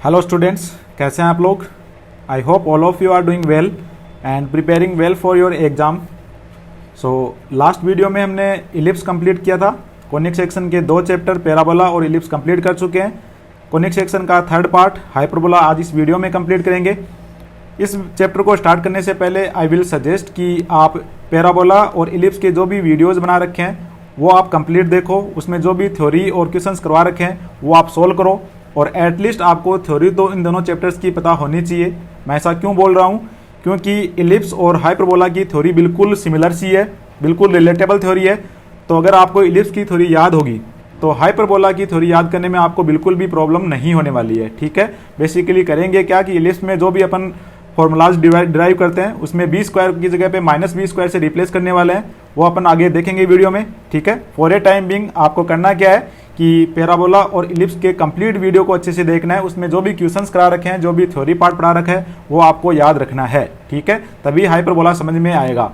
Hello students, कैसे हैं आप लोग। I hope all of you are doing well and preparing well for your exam. So last video में हमने ellipse complete किया था। कोनिक सेक्शन के 2 चैप्टर पैराबोला और इलिप्स कंप्लीट कर चुके हैं। कोनिक सेक्शन का 3rd पार्ट हाइपरबोला आज इस वीडियो में कंप्लीट करेंगे। इस चैप्टर को स्टार्ट करने से पहले आई विल सजेस्ट कि आप पैराबोला और इलिप्स के जो भी वीडियोज़ बना रखे हैं वो आप कंप्लीट देखो। उसमें जो भी थ्योरी और क्वेश्चंस करवा रखे हैं वो आप सोल्व करो, और एटलीस्ट आपको थ्योरी तो इन दोनों चैप्टर्स की पता होनी चाहिए। मैं ऐसा क्यों बोल रहा हूँ, क्योंकि इलिप्स और हाइपरबोला की थ्योरी बिल्कुल सिमिलर सी है, बिल्कुल रिलेटेबल थ्योरी है। तो अगर आपको इलिप्स की थ्योरी याद होगी तो हाइपरबोला की थ्योरी याद करने में आपको बिल्कुल भी प्रॉब्लम नहीं होने वाली है। ठीक है, बेसिकली करेंगे क्या कि इलिप्स में जो भी अपन फॉर्मूलाज डिराइव करते हैं उसमें बी स्क्वायर की जगह पे -b स्क्वायर से रिप्लेस करने वाले हैं, वो अपन आगे देखेंगे वीडियो में। ठीक है, फॉर ए टाइम बिंग आपको करना क्या है कि पैराबोला और इलिप्स के कंप्लीट वीडियो को अच्छे से देखना है। उसमें जो भी क्वेश्चंस करा रखे हैं, जो भी थ्योरी पार्ट पढ़ा रखा है वो आपको याद रखना है। ठीक है, तभी हाइपरबोला समझ में आएगा।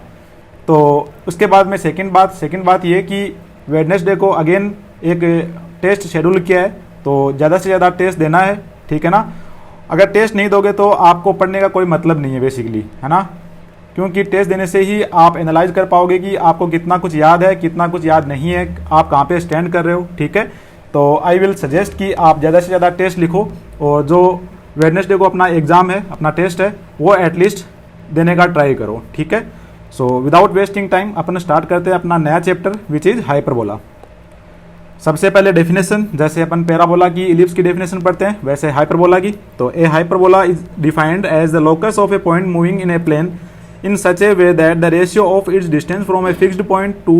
तो उसके बाद में सेकंड बात ये कि वेडनेसडे को अगेन एक टेस्ट शेड्यूल किया है, तो ज़्यादा से ज़्यादा टेस्ट देना है। ठीक है ना, अगर टेस्ट नहीं दोगे तो आपको पढ़ने का कोई मतलब नहीं है बेसिकली, है ना, क्योंकि टेस्ट देने से ही आप एनालाइज कर पाओगे कि आपको कितना कुछ याद है, कितना कुछ याद नहीं है, आप कहाँ पे स्टैंड कर रहे हो। ठीक है, तो आई विल सजेस्ट कि आप ज़्यादा से ज़्यादा टेस्ट लिखो, और जो वेडनेसडे को अपना एग्ज़ाम है, अपना टेस्ट है, वो एटलीस्ट देने का ट्राई करो। ठीक है, सो विदाउट वेस्टिंग टाइम अपन स्टार्ट करते हैं अपना नया चैप्टर विच इज़ हाइपरबोला। सबसे पहले डेफिनेशन, जैसे अपन पैराबोला की इलिप्स की डेफिनेशन पढ़ते हैं वैसे हाइपरबोला की। तो a hyperbola is defined as the locus of a point moving in a plane in such a way that the ratio of its distance from a fixed point to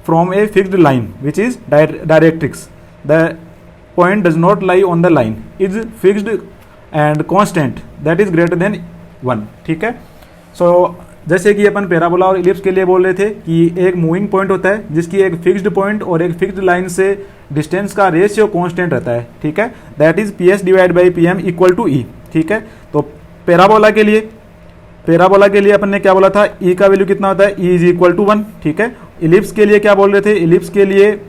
from a fixed line which is directrix, the point does not lie on the line, is fixed and constant that is greater than 1। ठीक है, सो जैसे कि अपन parabola और ellipse के लिए बोल रहे थे कि एक मूविंग पॉइंट होता है जिसकी एक फिक्स्ड पॉइंट और एक फिक्स्ड लाइन से डिस्टेंस का रेशियो कांस्टेंट रहता है। ठीक है, that is PS divide by PM equal to E। ठीक है, तो पैराबोला के लिए अपन ने क्या बोला था, E का वैल्यू कितना होता है, E इज इक्वल टू 1। ठीक है, इलिप्स के लिए क्या बोल रहे थे, इलिप्स के लिए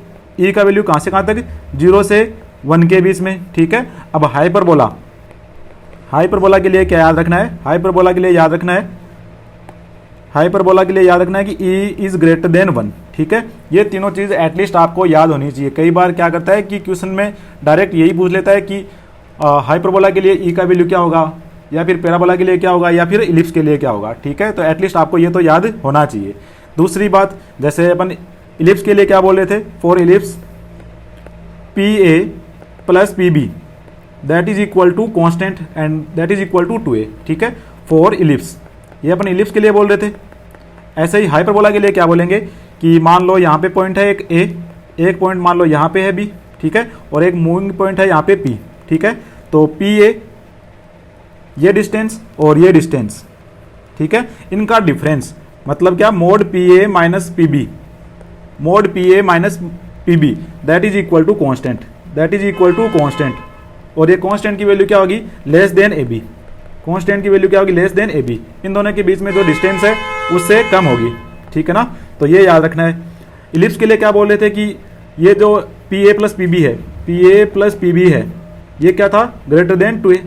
E का वैल्यू कहाँ से कहाँ तक, 0 से 1 के बीच में। ठीक है, अब हाइपरबोला के लिए क्या याद रखना है, हाइपरबोला के लिए याद रखना है कि E इज ग्रेटर देन 1। ठीक है, ये तीनों चीज़ एटलीस्ट आपको याद होनी चाहिए। कई बार क्या करता है कि क्वेश्चन में डायरेक्ट यही पूछ लेता है कि हाइपरबोला के लिए E का वैल्यू क्या होगा, या फिर पैराबोला के लिए क्या होगा, या फिर इलिप्स के लिए क्या होगा। ठीक है, तो एटलीस्ट आपको ये तो याद होना चाहिए। दूसरी बात, जैसे अपन इलिप्स के लिए क्या बोल रहे थे, for ellipse PA plus PB that is equal to constant and that is equal to 2A। ठीक है, फॉर इलिप्स, ये अपन इलिप्स के लिए बोल रहे थे। ऐसे ही हाइपरबोला के लिए क्या बोलेंगे कि मान लो यहाँ पे पॉइंट है एक A, एक पॉइंट मान लो यहाँ पे है B। ठीक है, और एक मूविंग पॉइंट है यहाँ पे P। ठीक है, तो PA ये डिस्टेंस और ये डिस्टेंस, ठीक है, इनका डिफरेंस मतलब क्या, mod PA minus PB, mod PA minus PB that is equal to constant, that is equal to constant. और ये कॉन्स्टेंट की वैल्यू क्या होगी, लेस देन AB। कॉन्स्टेंट की वैल्यू क्या होगी, लेस देन AB। इन दोनों के बीच में जो डिस्टेंस है उससे कम होगी। ठीक है ना, तो ये याद रखना है। इलिप्स के लिए क्या बोल रहे थे कि ये जो PA प्लस PB है, PA प्लस PB है, ये क्या था, ग्रेटर देन 2A।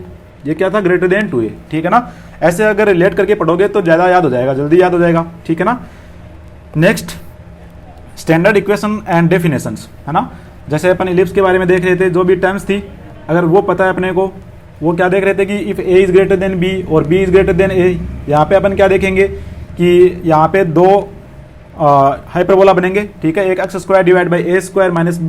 ये क्या था, ग्रेटर देन 2A। ठीक है ना, ऐसे अगर रिलेट करके पढ़ोगे तो ज़्यादा याद हो जाएगा, जल्दी याद हो जाएगा। ठीक है ना, next standard equation and definitions, है ना। जैसे अपन इलिप्स के बारे में देख रहे थे, जो भी टर्म्स थी अगर वो पता है अपने को, वो क्या देख रहे थे कि if A is greater than B और B is greater than A। यहाँ पे अपन क्या देखेंगे कि यहाँ पे 2 हाइपरबोला बनेंगे। ठीक है, एक x square divide by A square minus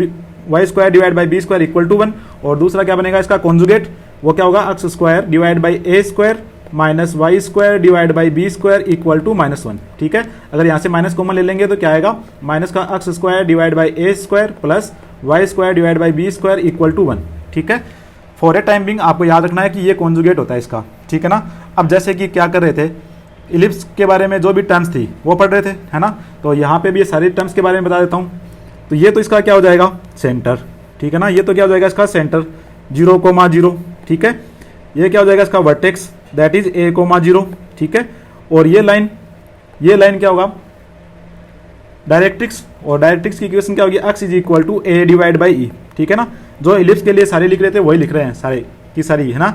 y square divide by B square equal to 1, और दूसरा क्या बनेगा इसका कॉन्जुगेट, वो क्या होगा, x square divide by A square minus y square divide by B square equal to -1। ठीक है, अगर यहाँ से माइनस कॉमन ले लेंगे तो क्या आएगा, माइनस का x square divide by A square plus y square divide by B square equal to 1। ठीक है, फॉर ए टाइम बिंग आपको याद रखना है कि ये कॉन्जुगेट होता है इसका। ठीक है ना, अब जैसे कि क्या कर रहे थे, इलिप्स के बारे में जो भी टर्म्स थी वो पढ़ रहे थे, है ना, तो यहाँ पे भी ये सारी टर्म्स के बारे में बता देता हूँ। तो ये तो इसका क्या हो जाएगा, सेंटर। ठीक है ना, ये तो क्या हो जाएगा इसका सेंटर 0,0। ठीक है, ये क्या हो जाएगा इसका वर्टेक्स दैट इज A,0। ठीक है, और ये लाइन क्या होगा, डायरेक्ट्रिक्स, और डायरेक्ट्रिक्स की इक्वेशन क्या होगी, x is equal to A divide by E। ठीक है ना, जो इलिप्स के लिए सारे लिख रहे थे वही लिख रहे हैं सारे। की सारी, है ना।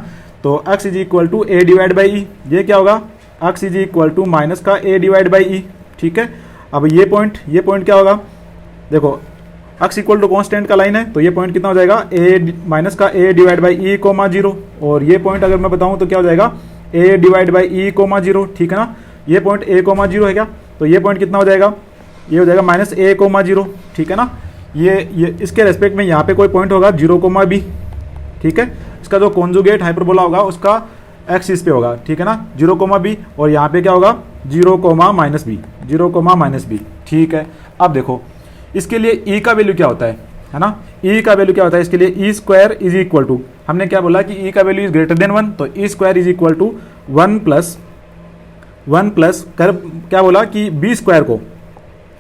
तो x is equal to a divide by e, ये क्या होगा, x is equal to minus का ए डिवाइड बाई ई, ठीक है। अब ये पॉइंट क्या होगा, देखो x इक्वल टू कॉन्स्टेंट का लाइन है, तो ये पॉइंट कितना हो जाएगा, ए माइनस का a divide by e comma zero, और ये पॉइंट अगर मैं बताऊं तो क्या हो जाएगा, a divide by e comma zero, ठीक है ना। ये पॉइंट ए कोमा जीरो है क्या, तो ये पॉइंट कितना हो जाएगा, ये हो जाएगा माइनस ए कोमा जीरो, ठीक है ना। ये इसके रेस्पेक्ट में यहाँ पे कोई पॉइंट होगा जीरो कोमा बी, ठीक है। इसका जो कॉन्जुगेट हाइपरबोला होगा उसका एक्सिस पे होगा, ठीक है ना, जीरो कोमा बी, और यहाँ पे क्या होगा, जीरो कोमा माइनस बी, ठीक है। अब देखो इसके लिए ई का वैल्यू क्या होता है ना, ई का वैल्यू क्या होता है इसके लिए, ई स्क्वायर इज इक्वल टू, हमने क्या बोला कि ई का वैल्यू इज ग्रेटर देन 1, तो e square is equal to 1 plus कर क्या बोला कि बी स्क्वायर को,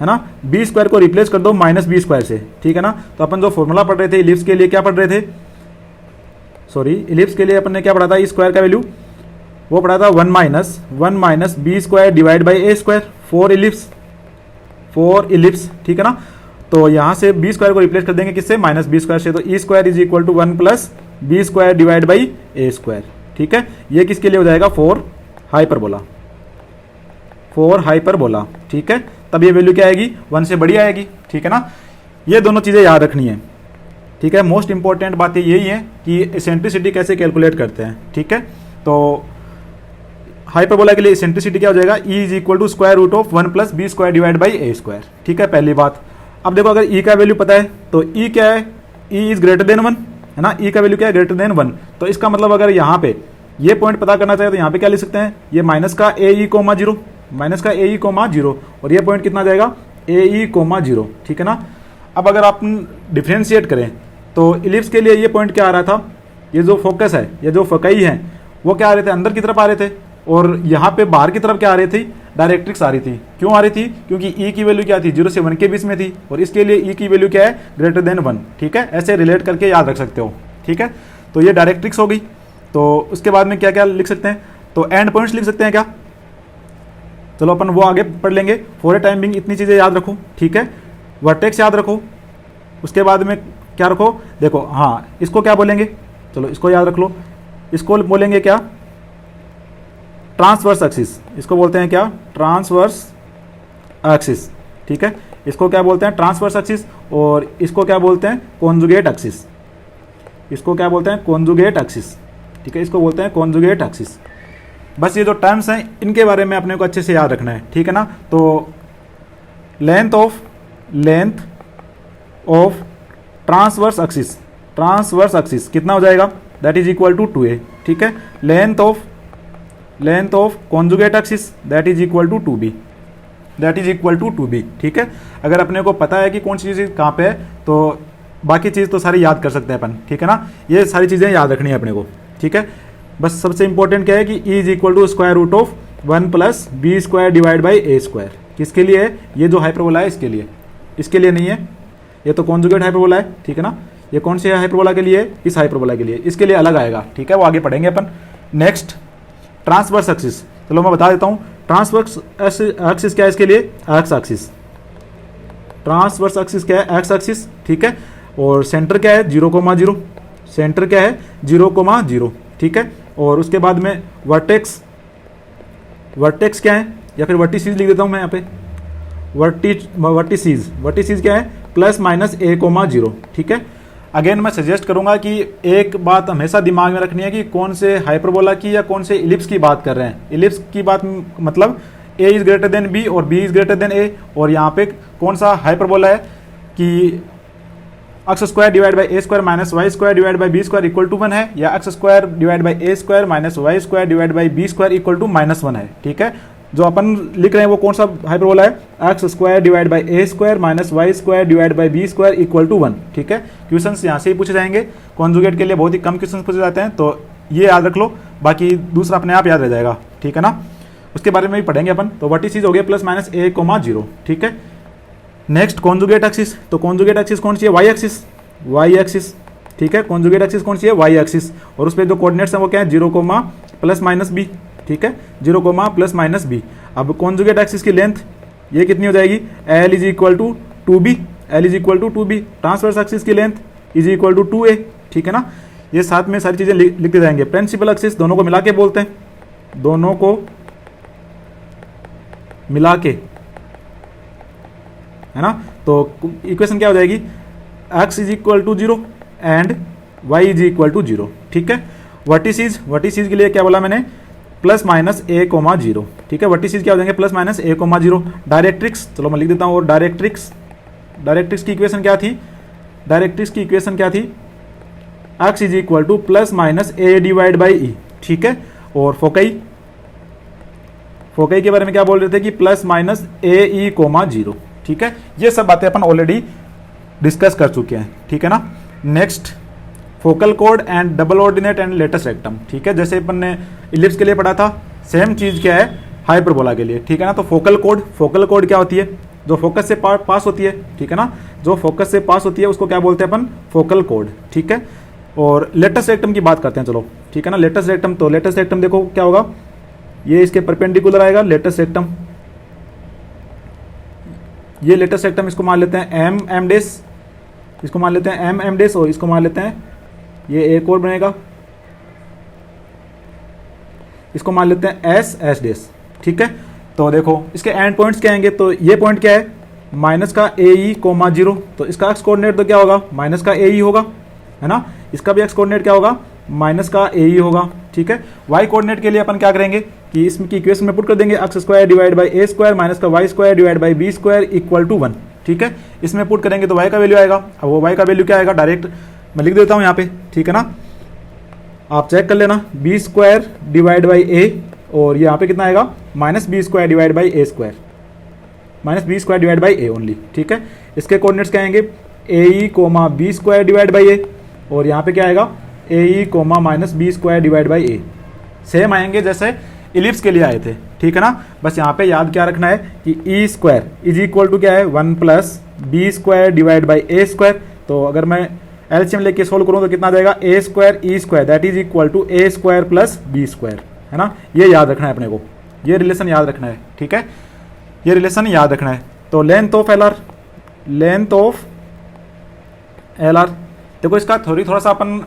है ना, बी स्क्वायर को रिप्लेस कर दो माइनस बी स्क्वायर से, ठीक है ना। तो अपन जो फॉर्मूला पढ़ रहे थे इलिप्स के लिए, क्या पढ़ रहे थे, सॉरी इलिप्स के लिए अपन ने क्या पढ़ा था, ई स्क्वायर का वैल्यू वो पढ़ा था 1 minus B square divide by A square for ellipse, ठीक है ना। तो यहाँ से बी स्क्वायर को रिप्लेस कर देंगे किससे, माइनस बी स्क्वायर से, तो e square is equal to 1 plus B square divide by A square, ठीक है। ये किसके लिए हो जाएगा, फॉर हाइपरबोला, ठीक है। तब ये वैल्यू क्या आएगी, 1 से बड़ी आएगी, ठीक है ना। ये दोनों चीज़ें याद रखनी है, ठीक है। मोस्ट इंपॉर्टेंट बातें यही है कि एसेंट्रिसिटी कैसे कैलकुलेट करते हैं, ठीक है। तो हाइपरबोला के लिए एसेंट्रिसिटी क्या हो जाएगा, E is equal to square root of 1 plus B square divide by A square, ठीक है, पहली बात। अब देखो अगर ई का वैल्यू पता है तो ई क्या है, ई इज ग्रेटर देन 1, है ना, ई का वैल्यू क्या है, ग्रेटर देन 1। तो इसका मतलब अगर यहाँ पे ये पॉइंट पता करना चाहे तो यहाँ पे क्या लिख सकते हैं, ये माइनस का ए ई कोमा जीरो, और ये पॉइंट कितना जाएगा, ए ई कोमा जीरो, ठीक है ना। अब अगर आप डिफ्रेंशिएट करें तो इलिप्स के लिए ये पॉइंट क्या आ रहा था, ये जो फोकस है, ये जो फोकई है वो क्या आ रहे थे, अंदर की तरफ आ रहे थे, और यहाँ पे बाहर की तरफ क्या आ रही थी, डायरेक्ट्रिक्स आ रही थी। क्यों आ रही थी, क्योंकि ई की वैल्यू क्या थी, 0 से 1 के बीच में थी, और इसके लिए ई की वैल्यू क्या है, ग्रेटर देन 1, ठीक है। ऐसे रिलेट करके याद रख सकते हो, ठीक है। तो ये डायरेक्ट्रिक्स हो गई। तो उसके बाद में क्या क्या लिख सकते हैं, तो एंड पॉइंट्स लिख सकते हैं क्या, चलो अपन वो आगे पढ़ लेंगे। फॉर ए टाइम बिंग इतनी चीज़ें याद रखो, ठीक है। वर्टेक्स याद रखो, उसके बाद में क्या रखो, देखो हाँ इसको क्या बोलेंगे, चलो इसको याद रख लो, इसको बोलेंगे क्या, ट्रांसवर्स एक्सिस, इसको बोलते हैं क्या, ट्रांसवर्स एक्सिस, ठीक है। इसको क्या बोलते हैं, ट्रांसवर्स एक्सिस, और इसको क्या बोलते हैं, कॉन्जुगेट एक्सिस, इसको क्या बोलते हैं, कॉन्जुगेट एक्सिस, ठीक है, इसको बोलते हैं कॉन्जुगेट एक्सिस। बस ये जो टर्म्स हैं इनके बारे में अपने को अच्छे से याद रखना है, ठीक है ना। तो लेंथ ऑफ ट्रांसवर्स एक्सिस कितना हो जाएगा, that is equal to 2a, ठीक है। Length of conjugate axis that is equal to 2b, ठीक है। अगर अपने को पता है कि कौन सी चीज़ कहाँ पे है तो बाकी चीज़ तो सारी याद कर सकते हैं अपन, ठीक है ना। ये सारी चीज़ें याद रखनी है अपने को, ठीक है। बस सबसे इंपॉर्टेंट क्या है कि E is equal to square root of 1 plus B square divide by A square, किसके लिए है, ये जो हाइपरबोला है इसके लिए नहीं है, ये तो कॉन्जुगेट हाइपरबोला है, ठीक है ना। ये कौन से हाइपरबोला के लिए, इस हाइपरबोला के लिए, इसके लिए अलग आएगा, ठीक है, वो आगे पढ़ेंगे अपन। नेक्स्ट ट्रांसवर्स एक्सिस, चलो मैं बता देता हूँ, ट्रांसवर्स एक्सिस क्या है इसके लिए, एक्स एक्सिस, ट्रांसवर्स एक्सिस क्या है, एक्स एक्सिस, ठीक है। और सेंटर क्या है, 0,0, सेंटर क्या है 0,0, ठीक है। और उसके बाद में वर्टेक्स क्या है, या फिर वर्टिसीज लिख देता हूँ मैं यहाँ पे, वर्टिसीज क्या है, प्लस माइनस a,0, ठीक है। अगेन मैं सजेस्ट करूंगा कि एक बात हमेशा दिमाग में रखनी है कि कौन से हाइपरबोला की या कौन से इलिप्स की बात कर रहे हैं। इलिप्स की बात मतलब a is greater than b और b is greater than a, और यहाँ पे कौन सा हाइपरबोला है कि x square divide by A square minus Y square divide by B square equal to 1 है, या X square divide by A square minus Y square divide by B square equal to -1 है, ठीक है। जो अपन लिख रहे हैं वो कौन सा हाइपरबोला है, X square divide by A square minus Y square divide by B square equal to 1, ठीक है। क्वेश्चंस यहाँ से ही पूछे जाएंगे, कॉन्जुगेट के लिए बहुत ही कम क्वेश्चंस पूछे जाते हैं, तो ये याद रख लो, बाकी दूसरा अपने आप याद रह जाएगा, ठीक है ना। उसके बारे में भी पढ़ेंगे अपन। तो व्हाट इज हो गया प्लस माइनस a,0, ठीक है। नेक्स्ट कॉन्जुगेट एक्सिस, तो कॉन्जुगेट एक्सिस कौन सी है, वाई एक्सिस, ठीक है। कॉन्जुगेट एक्सिस कौन सी है, वाई एक्सिस, और उस पर जो कोऑर्डिनेट्स हैं वो क्या है, 0, प्लस माइनस b, ठीक है, 0, प्लस माइनस b। अब कॉन्जुगेट एक्सिस की लेंथ ये कितनी हो जाएगी, L is equal to 2b, transverse axis की length is equal to 2a, ठीक है ना। ये साथ में सारी चीज़ें लिखते जाएंगे। प्रिंसिपल एक्सिस दोनों को मिला के बोलते हैं, दोनों को मिला के, है ना। तो इक्वेशन क्या हो जाएगी, x is equal to 0 and y is equal to 0, ठीक है। वर्टिसीज के लिए क्या बोला मैंने, प्लस माइनस a कोमा 0, ठीक है। वर्टिसीज क्या हो जाएंगे, plus minus a comma 0। Directrix, चलो मैं लिख देता हूँ, और डायरेक्ट्रिक्स की इक्वेशन क्या थी, x is equal to plus minus a divide by e, ठीक है। और फोकई के बारे में क्या बोल रहे थे कि plus minus a e comma 0, ठीक है। ये सब बातें अपन ऑलरेडी डिस्कस कर चुके हैं, ठीक है ना। Next, focal code and double ordinate and latus rectum, ठीक है। जैसे अपन ने इलिप्स के लिए पढ़ा था, सेम चीज क्या है हाइपरबोला के लिए, ठीक है ना। तो फोकल कोड क्या होती है, जो फोकस से पास होती है, ठीक है ना, जो फोकस से पास होती है उसको क्या बोलते हैं अपन, फोकल कोड, ठीक है। और लेटेस्ट रेक्टम की बात करते हैं, चलो, ठीक है ना। लेटेस्ट रेक्टम देखो क्या होगा, ये इसके परपेंडिकुलर आएगा लेटेस्ट रेक्टम, ये लेटेस्ट रेक्टम, इसको मान लेते हैं एम डेस, इसको मान लेते हैं एम डेस, और इसको मान लेते हैं, ये एक और बनेगा, इसको मान लेते हैं एस डेस, ठीक है। तो देखो इसके एंड पॉइंट्स क्या आएंगे, तो ये पॉइंट क्या है, माइनस का ए ई कोमा 0, तो इसका एक्स कोऑर्डिनेट तो क्या होगा, माइनस का ए ई होगा, है ना। इसका भी एक्स कोऑर्डिनेट क्या होगा, माइनस का ए ई होगा, ठीक है। वाई कोऑर्डिनेट के लिए अपन क्या करेंगे कि इसमें की इक्वेशन में पुट कर देंगे, x square divide by A square minus का y square divide by B square equal to 1, ठीक है। इसमें पुट करेंगे तो वाई का वैल्यू आएगा, अब वो वाई का वैल्यू क्या आएगा, डायरेक्ट मैं लिख देता हूँ यहाँ पे, ठीक है ना। आप चेक कर लेना, b square divide by a, और यहाँ पे कितना आएगा, minus B square divide by A square, minus B square divide by a only, ठीक है। इसके कोऑर्डिनेट्स क्या आएंगे, a E comma b square divide by a, और यहाँ पे क्या आएगा, a E comma minus B square divide by a. Same आएंगे जैसे इलिप्स के लिए आए थे, ठीक है ना। बस यहाँ पे याद क्या रखना है कि E square is equal to क्या है, 1 plus B square divide by A square. तो अगर मैं एलसीएम लेके सोल्व करूँ तो कितना आ जाएगा, a square e square that is equal to A square plus B square, है ना। ये याद रखना है अपने को, ये रिलेशन याद रखना है, ठीक है, ये रिलेशन याद रखना है। तो लेंथ ऑफ एल आर, देखो इसका थ्योरी थोड़ा सा अपन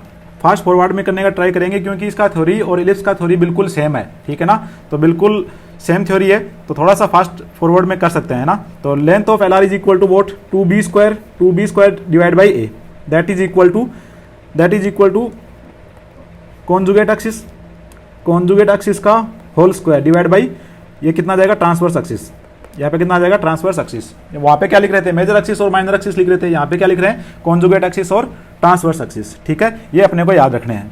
फास्ट फॉरवर्ड में करने का ट्राई करेंगे, क्योंकि इसका थ्योरी और इलिप्स का थ्योरी बिल्कुल सेम है, ठीक है ना। तो बिल्कुल सेम थ्योरी है, तो थोड़ा सा फास्ट फॉरवर्ड में कर सकते हैं ना। तो length of L R is equal to what, 2b square divide by A, that is equal to conjugate axis का होल स्क्वायर डिवाइड बाई ये कितना जाएगा, ट्रांसवर्स एक्सिस। यहाँ पे कितना आ जाएगा, ट्रांसवर्स एक्सिस। वहाँ पे क्या लिख रहे थे, मेजर एक्सिस और माइनर एक्सिस लिख रहे थे, यहाँ पे क्या लिख रहे हैं, कॉन्जुगेट एक्सिस और ट्रांसवर्स एक्सिस, ठीक है। ये अपने को याद रखने हैं।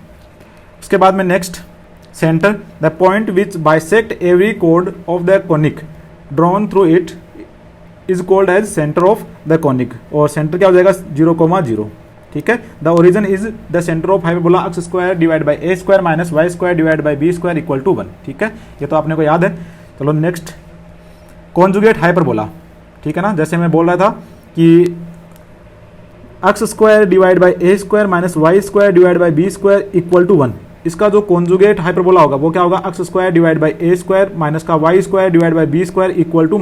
उसके बाद में next, centre, the point which bisect every कोड of the conic drawn through it is called as centre of the conic, और सेंटर क्या हो जाएगा, 0,0, ठीक है। The origin is the centre of hyperbola x square divide by A square minus Y square divide by B square equal to 1, ठीक है। ये तो आपने को याद है। चलो नेक्स्ट, कॉन्जुगेट हाइपरबोला, ठीक है ना। जैसे मैं बोल रहा था कि x square divide by A square minus Y square divide by B square equal to 1, इसका जो कॉन्जुगेट हाइपरबोला होगा वो क्या होगा, x square divide by A square minus का y square divide by B square equal to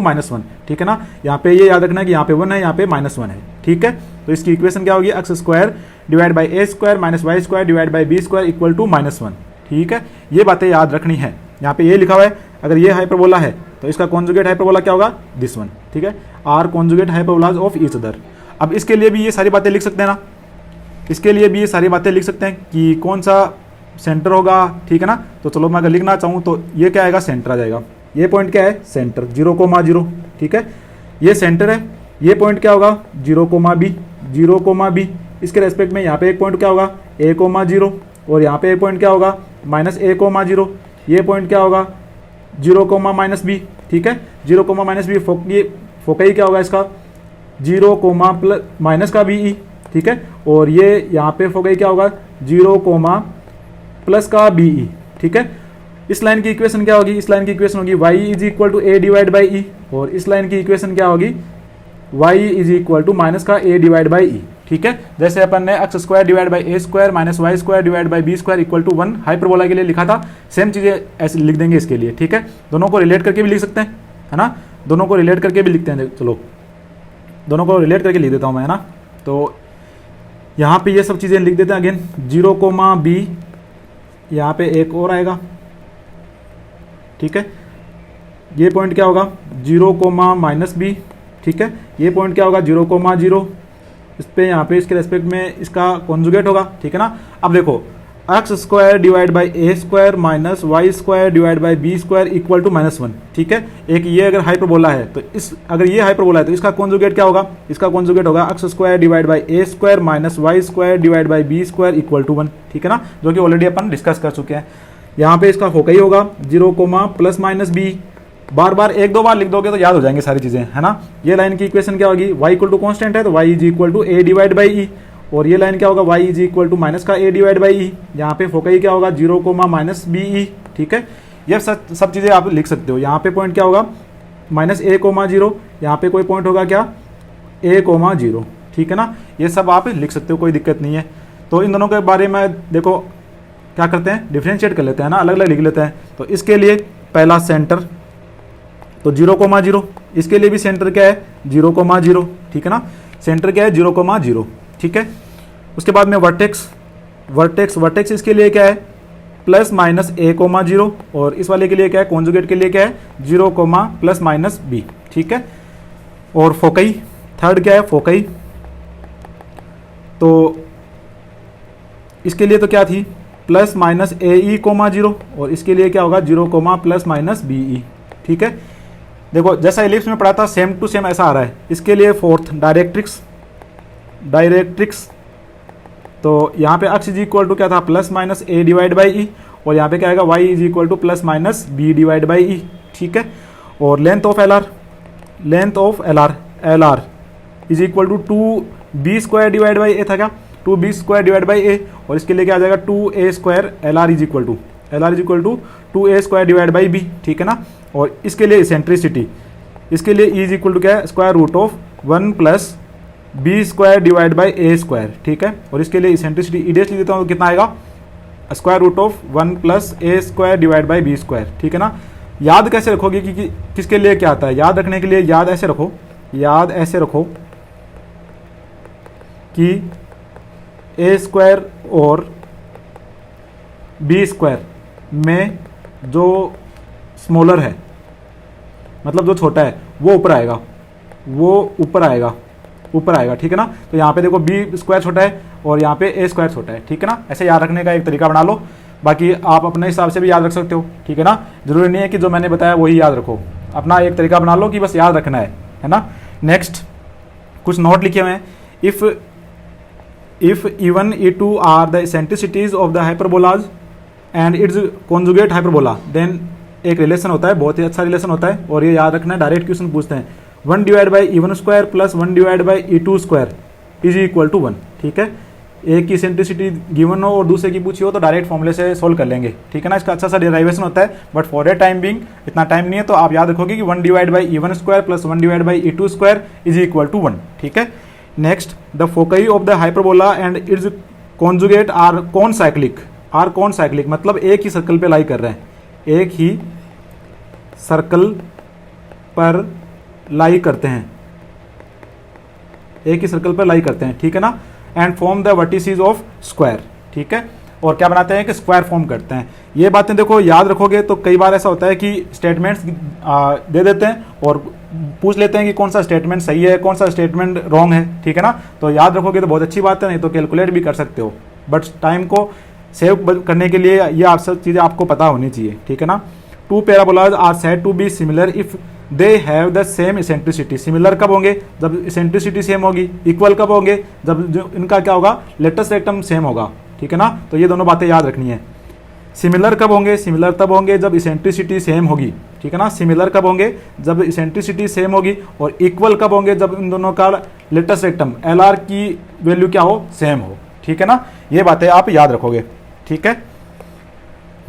-1, ठीक है ना। यहाँ पे ये याद रखना है कि यहाँ पे 1 है, यहाँ पे -1 है, ठीक है। तो इसकी इक्वेशन क्या होगी, X square divide by A square minus Y square divide by B square equal to -1, ठीक है। ये बातें याद रखनी है। यहाँ पे ये लिखा हुआ है, अगर ये हाइपरबोला है तो इसका कॉन्जुगेट हाइपरबोला क्या होगा, दिस वन, ठीक है। Are conjugate hyperbolas of each other. अब इसके लिए भी ये सारी बातें लिख सकते हैं ना, इसके लिए भी ये सारी बातें लिख सकते हैं कि कौन सा सेंटर होगा, ठीक है ना। तो चलो मैं अगर लिखना चाहूँ तो ये क्या आएगा, सेंटर आ जाएगा। ये पॉइंट क्या है, सेंटर 0,0, ठीक है। ये सेंटर है, ये पॉइंट क्या होगा, 0,b। इसके रेस्पेक्ट में यहाँ पे एक पॉइंट क्या होगा, a,0, और यहाँ पे एक पॉइंट क्या होगा, -a,0। ये पॉइंट क्या होगा, 0,-b, ठीक है। 0,-b फोकई क्या होगा इसका, 0, माइनस का बी, ठीक है। और ये यहाँ पे फोकई क्या होगा, 0, का बी, ठीक है। इस लाइन की इक्वेशन क्या होगी, इस लाइन की इक्वेशन होगी y is equal to a divide by e, और इस लाइन की इक्वेशन क्या होगी, y is equal to minus का a डिवाइड बाई ई, ठीक है। जैसे अपन ने x square divide by A square minus Y square divide by B square equal to 1 hyperbola के लिए लिखा था, सेम चीजें ऐसे लिख देंगे इसके लिए, ठीक है। दोनों को रिलेट करके भी लिख सकते हैं, है ना, दोनों को रिलेट करके भी लिखते हैं। चलो दोनों को रिलेट करके लिख देता हूँ मैं, है ना। तो यहाँ पे ये सब चीज़ें लिख देते हैं अगेन, 0 कोमा बी, यहाँ पे एक और आएगा, ठीक है। ये पॉइंट क्या होगा, 0 कोमा माइनस बी, ठीक है। ये पॉइंट क्या होगा, 0 कोमा 0, इस पे यहाँ पे इसके रेस्पेक्ट में इसका कॉन्जुगेट होगा, ठीक है ना। अब देखो X square divide by A square minus Y square divide by B square equal to -1, ठीक है। एक ये अगर हाइपरबोला है तो अगर ये हाइपरबोला है तो इसका कॉन्जुगेट क्या होगा, इसका कॉन्जुगेट होगा x square divide by A square minus Y square divide by B square equal to 1, ठीक है ना, जो कि ऑलरेडी अपन डिस्कस कर चुके हैं। यहाँ पे इसका फोका ही होगा 0 कोमा प्लस माइनस बी, बार बार एक दो बार लिख दोगे तो याद हो जाएंगे सारी चीजें, है ना। ये लाइन की इक्वेशन क्या होगी, y इक्वल टू कॉन्स्टेंट है तो y is equal to a divide by e, और ये लाइन क्या होगा, y is equal to minus का a डिवाइड बाई ई। यहाँ पे फोका क्या होगा 0 कोमा माइनस बी ई, ठीक है। ये सब चीजें आप लिख सकते हो। यहाँ पे पॉइंट क्या होगा -a कोमा 0, यहाँ पे कोई पॉइंट होगा क्या a कोमा 0, ठीक है ना। ये सब आप लिख सकते हो, कोई दिक्कत नहीं है। तो इन दोनों के बारे में देखो क्या करते हैं, डिफ्रेंशिएट कर लेते हैं ना, अलग अलग लिख लेते हैं। तो इसके लिए पहला सेंटर तो 0 कोमा 0, इसके लिए भी सेंटर क्या है 0 कोमा 0, ठीक है ना। सेंटर क्या है 0 कोमा 0, ठीक है। उसके बाद में वर्टेक्स इसके लिए क्या है प्लस माइनस a कोमा 0, और इस वाले के लिए क्या है कॉन्जुगेट के लिए क्या है 0 कोमा प्लस माइनस b, ठीक है। और फोकई थर्ड क्या है फोकई, तो इसके लिए तो क्या थी plus minus A E comma 0, और इसके लिए क्या होगा 0 कोमा प्लस माइनस बी ई, ठीक है। देखो जैसा एलिप्स में पढ़ा था सेम टू सेम ऐसा आ रहा है। इसके लिए फोर्थ डायरेक्ट्रिक्स, तो यहाँ पे x इज इक्वल टू क्या था plus minus a divide by e, और यहाँ पे क्या आएगा y is equal to plus minus b divide by e, ठीक है। और length of L R is equal to 2b square divide by a था क्या 2b square divide by a, और इसके लिए क्या आ जाएगा 2a square L R is equal to 2a square divide by B, ठीक है ना। और इसके लिए इसेंट्रिसिटी, इसके लिए इज इक्वल टू क्या है square root of 1 plus B square divide by A square, ठीक है। और इसके लिए इसेंट्रिसिटी ईडेस लिख देता हूँ, कितना आएगा square root of 1 plus A square divide by B square, ठीक है ना। याद कैसे रखोगे कि किसके लिए क्या आता है, याद रखने के लिए याद ऐसे रखो कि ए स्क्वायर और बी स्क्वायर में जो स्मॉलर है मतलब जो छोटा है वो ऊपर आएगा, ठीक है ना। तो यहाँ पे देखो बी स्क्वायर छोटा है और यहाँ पे ए स्क्वायर छोटा है, ठीक है ना। ऐसे याद रखने का एक तरीका बना लो, बाकी आप अपने हिसाब से भी याद रख सकते हो, ठीक है ना। जरूरी नहीं है कि जो मैंने बताया वही याद रखो, अपना एक तरीका बना लो कि बस याद रखना है ना। नेक्स्ट कुछ नोट लिखे हुए हैं, if even e2 are the eccentricities of the hyperbolas and its conjugate hyperbola, then एक रिलेशन होता है, बहुत ही अच्छा रिलेशन होता है, और ये याद रखना है, डायरेक्ट क्वेश्चन पूछते हैं 1 divide by e1 square plus 1 divide by e2 square is equal to 1, ठीक है। एक की इसेंट्रिसिटी गिवन हो और दूसरे की पूछी हो तो डायरेक्ट फॉर्मूले से सोल्व कर लेंगे, ठीक है ना। इसका अच्छा सा डेरिवेशन होता है, but for a time being इतना टाइम नहीं है, तो आप याद रखोगे कि 1 divide by e1 square plus 1 divide by e2 square is equal to 1, ठीक है। Next the foci of the hyperbola and its conjugate are concyclic, मतलब एक ही सर्कल पे लाई कर रहे हैं, एक ही सर्कल पर लाई करते हैं, ठीक है ना। And form the vertices of square, ठीक है। और क्या बनाते हैं कि स्क्वायर फॉर्म करते हैं। ये बातें देखो याद रखोगे तो कई बार ऐसा होता है कि स्टेटमेंट्स दे देते हैं और पूछ लेते हैं कि कौन सा स्टेटमेंट सही है कौन सा स्टेटमेंट रॉन्ग है, ठीक है ना। तो याद रखोगे तो बहुत अच्छी बात है, नहीं तो कैलकुलेट भी कर सकते हो, बट टाइम को सेव करने के लिए ये आप सब चीज़ें आपको पता होनी चाहिए, ठीक है ना। 2 parabolas are said to be similar if they have the same eccentricity. Similar कब होंगे, जब इसेंट्रिसिटी सेम होगी। इक्वल कब होंगे, जब जो इनका क्या होगा लेटेस्ट रेक्टम सेम होगा, ठीक है ना। तो ये दोनों बातें याद रखनी है। सिमिलर कब होंगे, सिमिलर तब होंगे जब इसेंट्रिसिटी सेम होगी, ठीक है ना। सिमिलर कब होंगे, जब इसेंट्रिसिटी सेम होगी। और इक्वल कब होंगे, जब इन दोनों का लेटेस्ट रेक्टम LR की वैल्यू क्या हो, सेम हो, ठीक है ना। ये बातें आप याद रखोगे, ठीक है।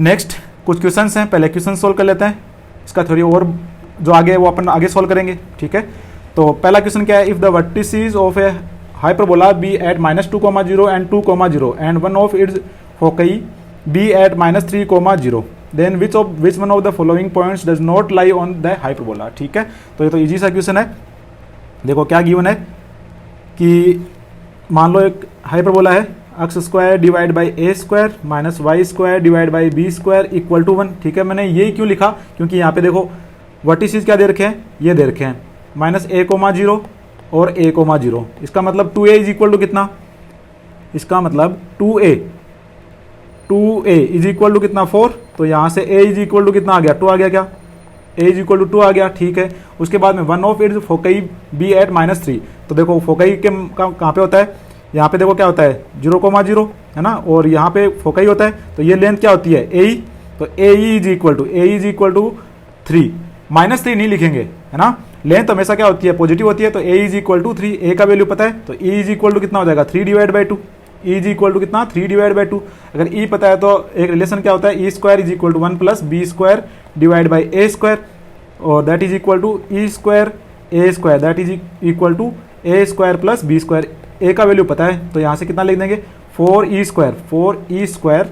नेक्स्ट कुछ क्वेश्चन हैं, पहले क्वेश्चन सोल्व कर लेते हैं, इसका थोड़ी और जो आगे वो अपन आगे सोल्व करेंगे, ठीक है। तो पहला क्वेश्चन क्या है, if the vertices of a hyperbola be at -2,0 and 2,0 and one of its foci be at -3,0, then which one of the following points does not lie on the hyperbola, ठीक है। तो ये तो इजी सा question है। देखो क्या given है कि मान लो एक हाइपरबोला है X square divide by A square minus Y square divide by B square equal to 1। ठीक है, मैंने ये क्यों लिखा, क्योंकि यहाँ पे देखो वर्टिसेस क्या दे रखे हैं, ये दे रखे हैं माइनस ए कोमा 0 और ए कोमा 0। इसका मतलब 2a इज इक्वल टू कितना, इसका मतलब 2a इज इक्वल टू कितना 4। तो यहाँ से a इज इक्वल टू कितना आ गया 2 आ गया, क्या a इज इक्वल टू 2 आ गया। ठीक है, उसके बाद में one of its foci be at -3। तो देखो फोकई के कहाँ पे होता है, यहाँ पे देखो क्या होता है 0,0 है ना, और यहाँ पे फोकई होता है। तो ये लेंथ क्या होती है ए, तो ए इज इक्वल टू 3। -3 नहीं लिखेंगे है ना, लेंथ हमेशा क्या होती है पॉजिटिव होती है। तो ए इज इक्वल टू 3, ए का वैल्यू पता है तो ई इज इक्वल टू कितना हो जाएगा 3 divide by 2। E is equal to कितना 3 डिवाइड बाई 2। अगर ई पता है तो एक रिलेशन क्या होता है e square is equal to 1 plus B square divide by A square, और that is equal to e square a square that is equal to A square plus B square. A का value पता है तो यहाँ से कितना लिख देंगे 4e स्क्वायर,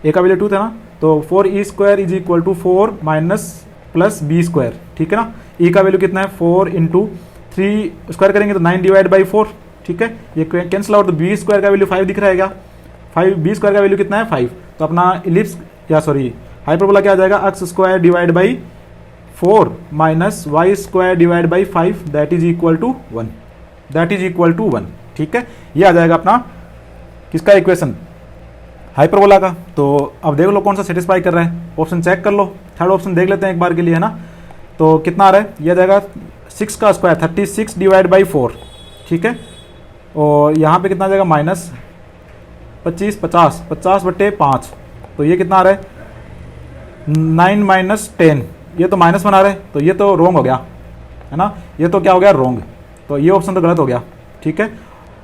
ए का वैल्यू 2 था ना, तो 4e square is equal to 4 minus plus B square. ठीक है ना, ई का वैल्यू कितना है 4 इंटू 3 स्क्वायर करेंगे तो 9 डिवाइड बाई 4। ठीक है, ये कैंसिल आउट, तो बी स्क्वायर का वैल्यू 5 दिख रहा है क्या, 5 बी स्क्वायर का वैल्यू कितना है 5। तो अपना इलिप्स या सॉरी हाइपरबोला क्या आ जाएगा x square divide by 4 minus Y square divide by 5 that is equal to 1। ठीक है, ये आ जाएगा अपना किसका इक्वेशन हाइपरबोला का। तो अब देख लो कौन सा सेटिस्फाई कर रहा है, ऑप्शन चेक कर लो। थर्ड ऑप्शन देख लेते हैं एक बार के लिए है ना, तो कितना आ रहा है, ये आ जाएगा 6 का स्क्वायर 36 डिवाइड बाई 4। ठीक है, और यहाँ पे कितना आ जाएगा माइनस 50 बट्टे 5। तो ये कितना आ रहा है 9 माइनस 10, ये तो माइनस बना रहे हैं तो ये तो रॉन्ग हो गया है ना, ये तो क्या हो गया रॉन्ग, तो ये ऑप्शन तो गलत हो गया। ठीक है,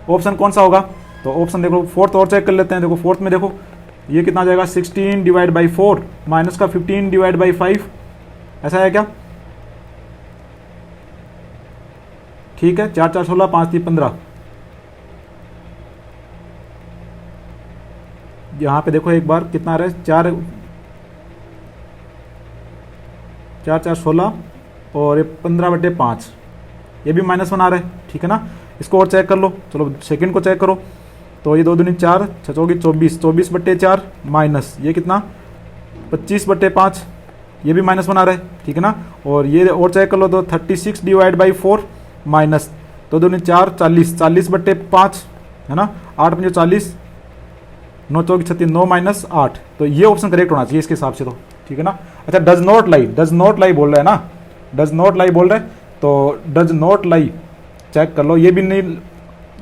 ऑप्शन कौन सा होगा, तो ऑप्शन देखो फोर्थ और चेक कर लेते हैं। देखो फोर्थ में देखो ये कितना आ जाएगा 16 डिवाइड बाई 4 माइनस का 15 डिवाइड बाई 5, ऐसा है क्या। ठीक है, 4 4 16 5 3 15। यहाँ पे देखो एक बार कितना आ रहा है 4 4 16 और ये 15 बटे 5, ये भी माइनस बना रहा है। ठीक है ना, इसको और चेक कर लो, चलो सेकंड को चेक करो। तो ये 2 दूनी 4 6 चौकी 24 बट्टे 4 माइनस ये कितना 25 बट्टे 5, ये भी माइनस बना रहा है। ठीक है ना, और ये और चेक कर लो तो 36 डिवाइड बाई 4 माइनस 2 दूनी 4 40 बट्टे 5 है ना, 8 5 40 9 चौकी 36 9 माइनस 8। तो ये ऑप्शन करेक्ट होना चाहिए इसके हिसाब से तो। ठीक है ना, अच्छा डज नॉट लाई बोल रहा है ना, डज नॉट लाई बोल रहा है, तो डज नॉट लाई चेक कर लो, ये भी नहीं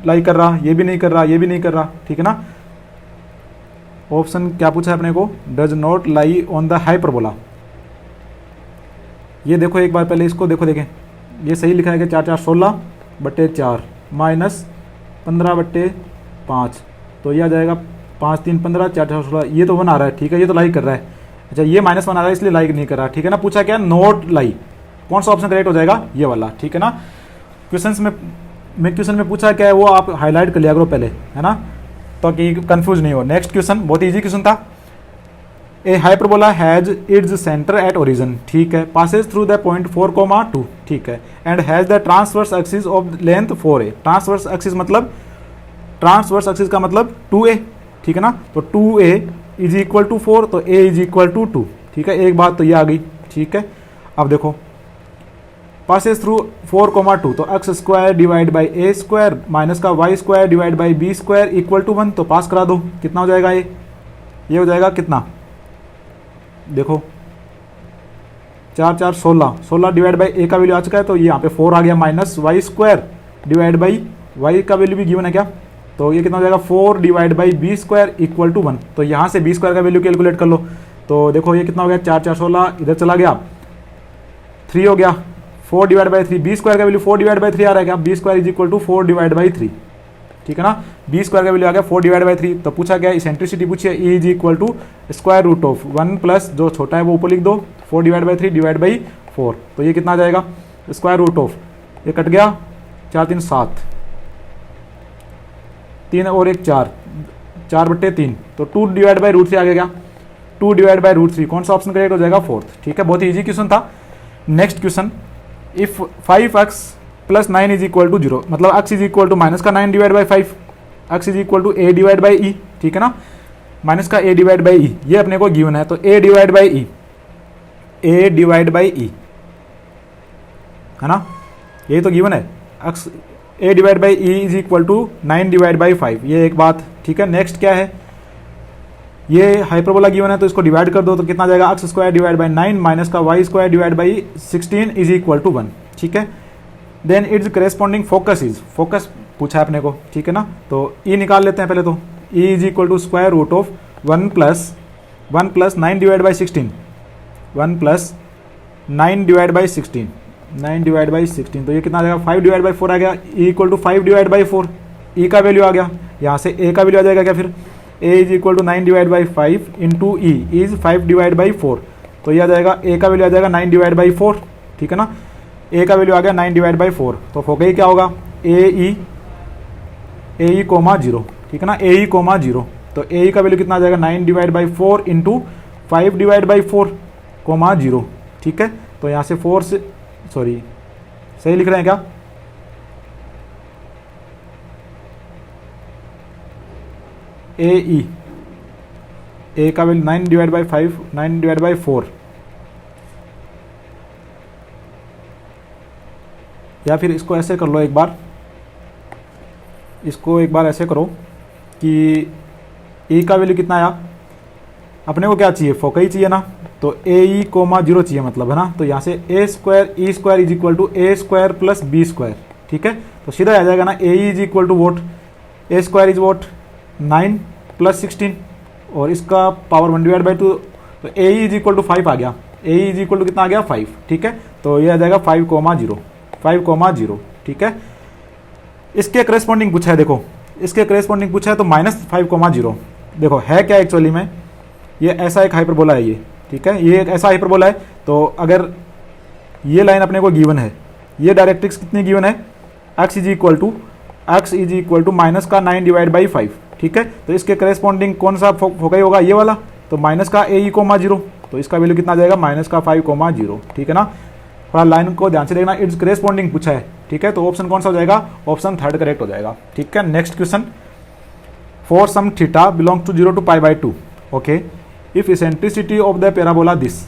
लाई कर रहा, ये भी नहीं कर रहा, ये भी नहीं कर रहा। ठीक है ना, ऑप्शन क्या पूछा है अपने को, does not lie on the hyperbola. ये देखो एक बार पहले इसको देखो, देखें ये सही लिखा है कि 4 4 16 बट्टे 4 माइनस 15 बट्टे 5, तो ये आ जाएगा 5 3 15 4 4 16, ये तो 1 आ रहा है। ठीक है, ये तो लाई कर रहा है। अच्छा ये माइनस 1 आ रहा है इसलिए लाइक नहीं कर रहा। ठीक है ना, पूछा क्या नॉट लाई, कौन सा ऑप्शन करेक्ट हो जाएगा, ये वाला। ठीक है ना, क्वेश्चन में पूछा क्या है वो आप हाईलाइट कर लिया करो पहले है ना, तो कि कंफ्यूज नहीं हो। नेक्स्ट क्वेश्चन बहुत इजी क्वेश्चन था, a hyperbola has its centre at origin. ठीक है, पासेज थ्रू द पॉइंट 4,2। ठीक है, and has the transverse axis of length 4a। Transverse axis का मतलब 2a। ठीक है ना, तो 2a इज इक्वल टू 4, तो a इज इक्वल टू 2। ठीक है, एक बात तो ये आ गई। ठीक है, अब देखो पासेस थ्रू 4,2, तो x square divide by A square minus का y square divide by B square equal to 1। तो पास करा दो, कितना हो जाएगा ये हो जाएगा कितना, देखो 4 4 16 डिवाइड बाई ए का वैल्यू आ चुका है, तो ये यहाँ पे 4 आ गया minus Y square divide by Y का वैल्यू भी गिवन है क्या, तो ये कितना हो जाएगा 4 divide by B square equal to 1। तो यहाँ से बी स्क्वायर का वैल्यू कैलकुलेट कर लो, तो देखो ये कितना हो गया 4 4 16 इधर चला गया 3 हो गया 4 डिवाइड बाई 3, बी स्क्वायर का वैल्यू 4 डिवाइड बाई 3 आ रहा है क्या, B square is equal to 4 divide by 3। ठीक है ना, बी स्क्वायर का वैल्यू आ गया 4 डिवाइड बाई 3। तो पूछा गया इसेंट्रिसिटी पूछी है, ई is equal to square root of 1 plus जो छोटा है वो ऊपर लिख दो 4 डिवाइड बाई 3 डिवाइड बाई 4। तो ये कितना आ जाएगा स्क्वायर रूट ऑफ, ये कट गया 4 3 7 3 और 1 4 बट्टे 3, तो 2 डिवाइड बाई रूट 3 आ गया 2 डिवाइड बाई रूट 3। कौन सा ऑप्शन करेक्ट हो जाएगा 4th। ठीक है, बहुत ही ईजी क्वेश्चन था। Next question, if 5x plus 9 is equal to 0, मतलब x is equal to minus का 9 divide by 5, x is equal to a divide by e, ठीक है ना, माइनस का a डिवाइड बाई ई, ये अपने को गिवन है, तो a divide by e, a divide by e, है ना, यही तो गिवन है, x a divide by e is equal to 9 divide by 5, ये एक बात, ठीक है। नेक्स्ट क्या है, ये हाइपरबोला गिवन है तो इसको डिवाइड कर दो तो कितना जाएगा, x square divide by 9 minus का y square divide by 16 is equal to 1, ठीक है। Then its corresponding focus is, focus पूछा है अपने को, ठीक है ना, तो e निकाल लेते हैं पहले, तो e is equal to square root of 1 plus 9 divide by 16, 1 plus 9 divide by 16, 9 divide by 16, तो ये कितना आ जाएगा, 5 डिवाइड बाई 4 आ गया, e equal to 5 divide by 4, e का वैल्यू आ गया, यहाँ से a का वैल्यू आ जाएगा क्या, फिर a is equal to 9 divide by 5 into E is 5 divide by 4, तो ये आ जाएगा a का वैल्यू आ जाएगा 9 डिवाइड बाई 4, ठीक है ना, a का वैल्यू आ गया 9 डिवाइड बाई 4, तो फोकस क्या होगा, ए ई कोमा 0, ठीक है ना, ए ई कोमा 0, तो ए ई का वैल्यू कितना आ जाएगा, 9 divide by 4 into 5 divide by 4 comma 0, ठीक है। तो यहाँ से 4 से, सॉरी सही लिख रहे हैं क्या, ए का value 9 divide by 5, 9 divide by 4, या फिर इसको ऐसे कर लो एक बार, इसको एक बार ऐसे करो कि e का वैल्यू कितना आया, अपने को क्या चाहिए, फोकस ही चाहिए ना, तो ए ई कोमा 0 चाहिए मतलब, है ना, तो यहाँ से a square e square is equal to A square plus B square, ठीक है, तो सीधा आ जाएगा ना, a is equal to root, a square is root 9 plus 16 और इसका पावर 1 डिवाइड बाई 2, तो ए इज इक्वल टू 5 आ गया, ए इज इक्वल टू कितना आ गया 5, ठीक है, तो ये आ जाएगा 5,0, 5,0, ठीक है। इसके करेस्पॉन्डिंग पूछा है, देखो इसके करेस्पॉन्डिंग पूछा है तो -5,0, देखो है क्या एक्चुअली में, ये ऐसा एक हाइपरबोला है ये, ठीक है, ये एक ऐसा हाइपरबोला है, तो अगर ये लाइन अपने को गिवन है, ये डायरेक्ट्रिक्स कितनी गिवन है, x is equal to minus का 9 डिवाइड बाई 5, ठीक है, तो इसके करेस्पॉन्डिंग कौन सा फोकस होगा, ये वाला, तो माइनस का ए ई कोमा 0, तो इसका वैल्यू कितना आ जाएगा, -5,0, ठीक है ना, थोड़ा लाइन को ध्यान से देखना, इट्स करेस्पॉन्डिंग पूछा है, ठीक है, तो ऑप्शन कौन सा हो जाएगा, ऑप्शन 3 करेक्ट हो जाएगा, ठीक है। Next question, for some theta belongs to 0 to π/2, okay, if eccentricity of the parabola this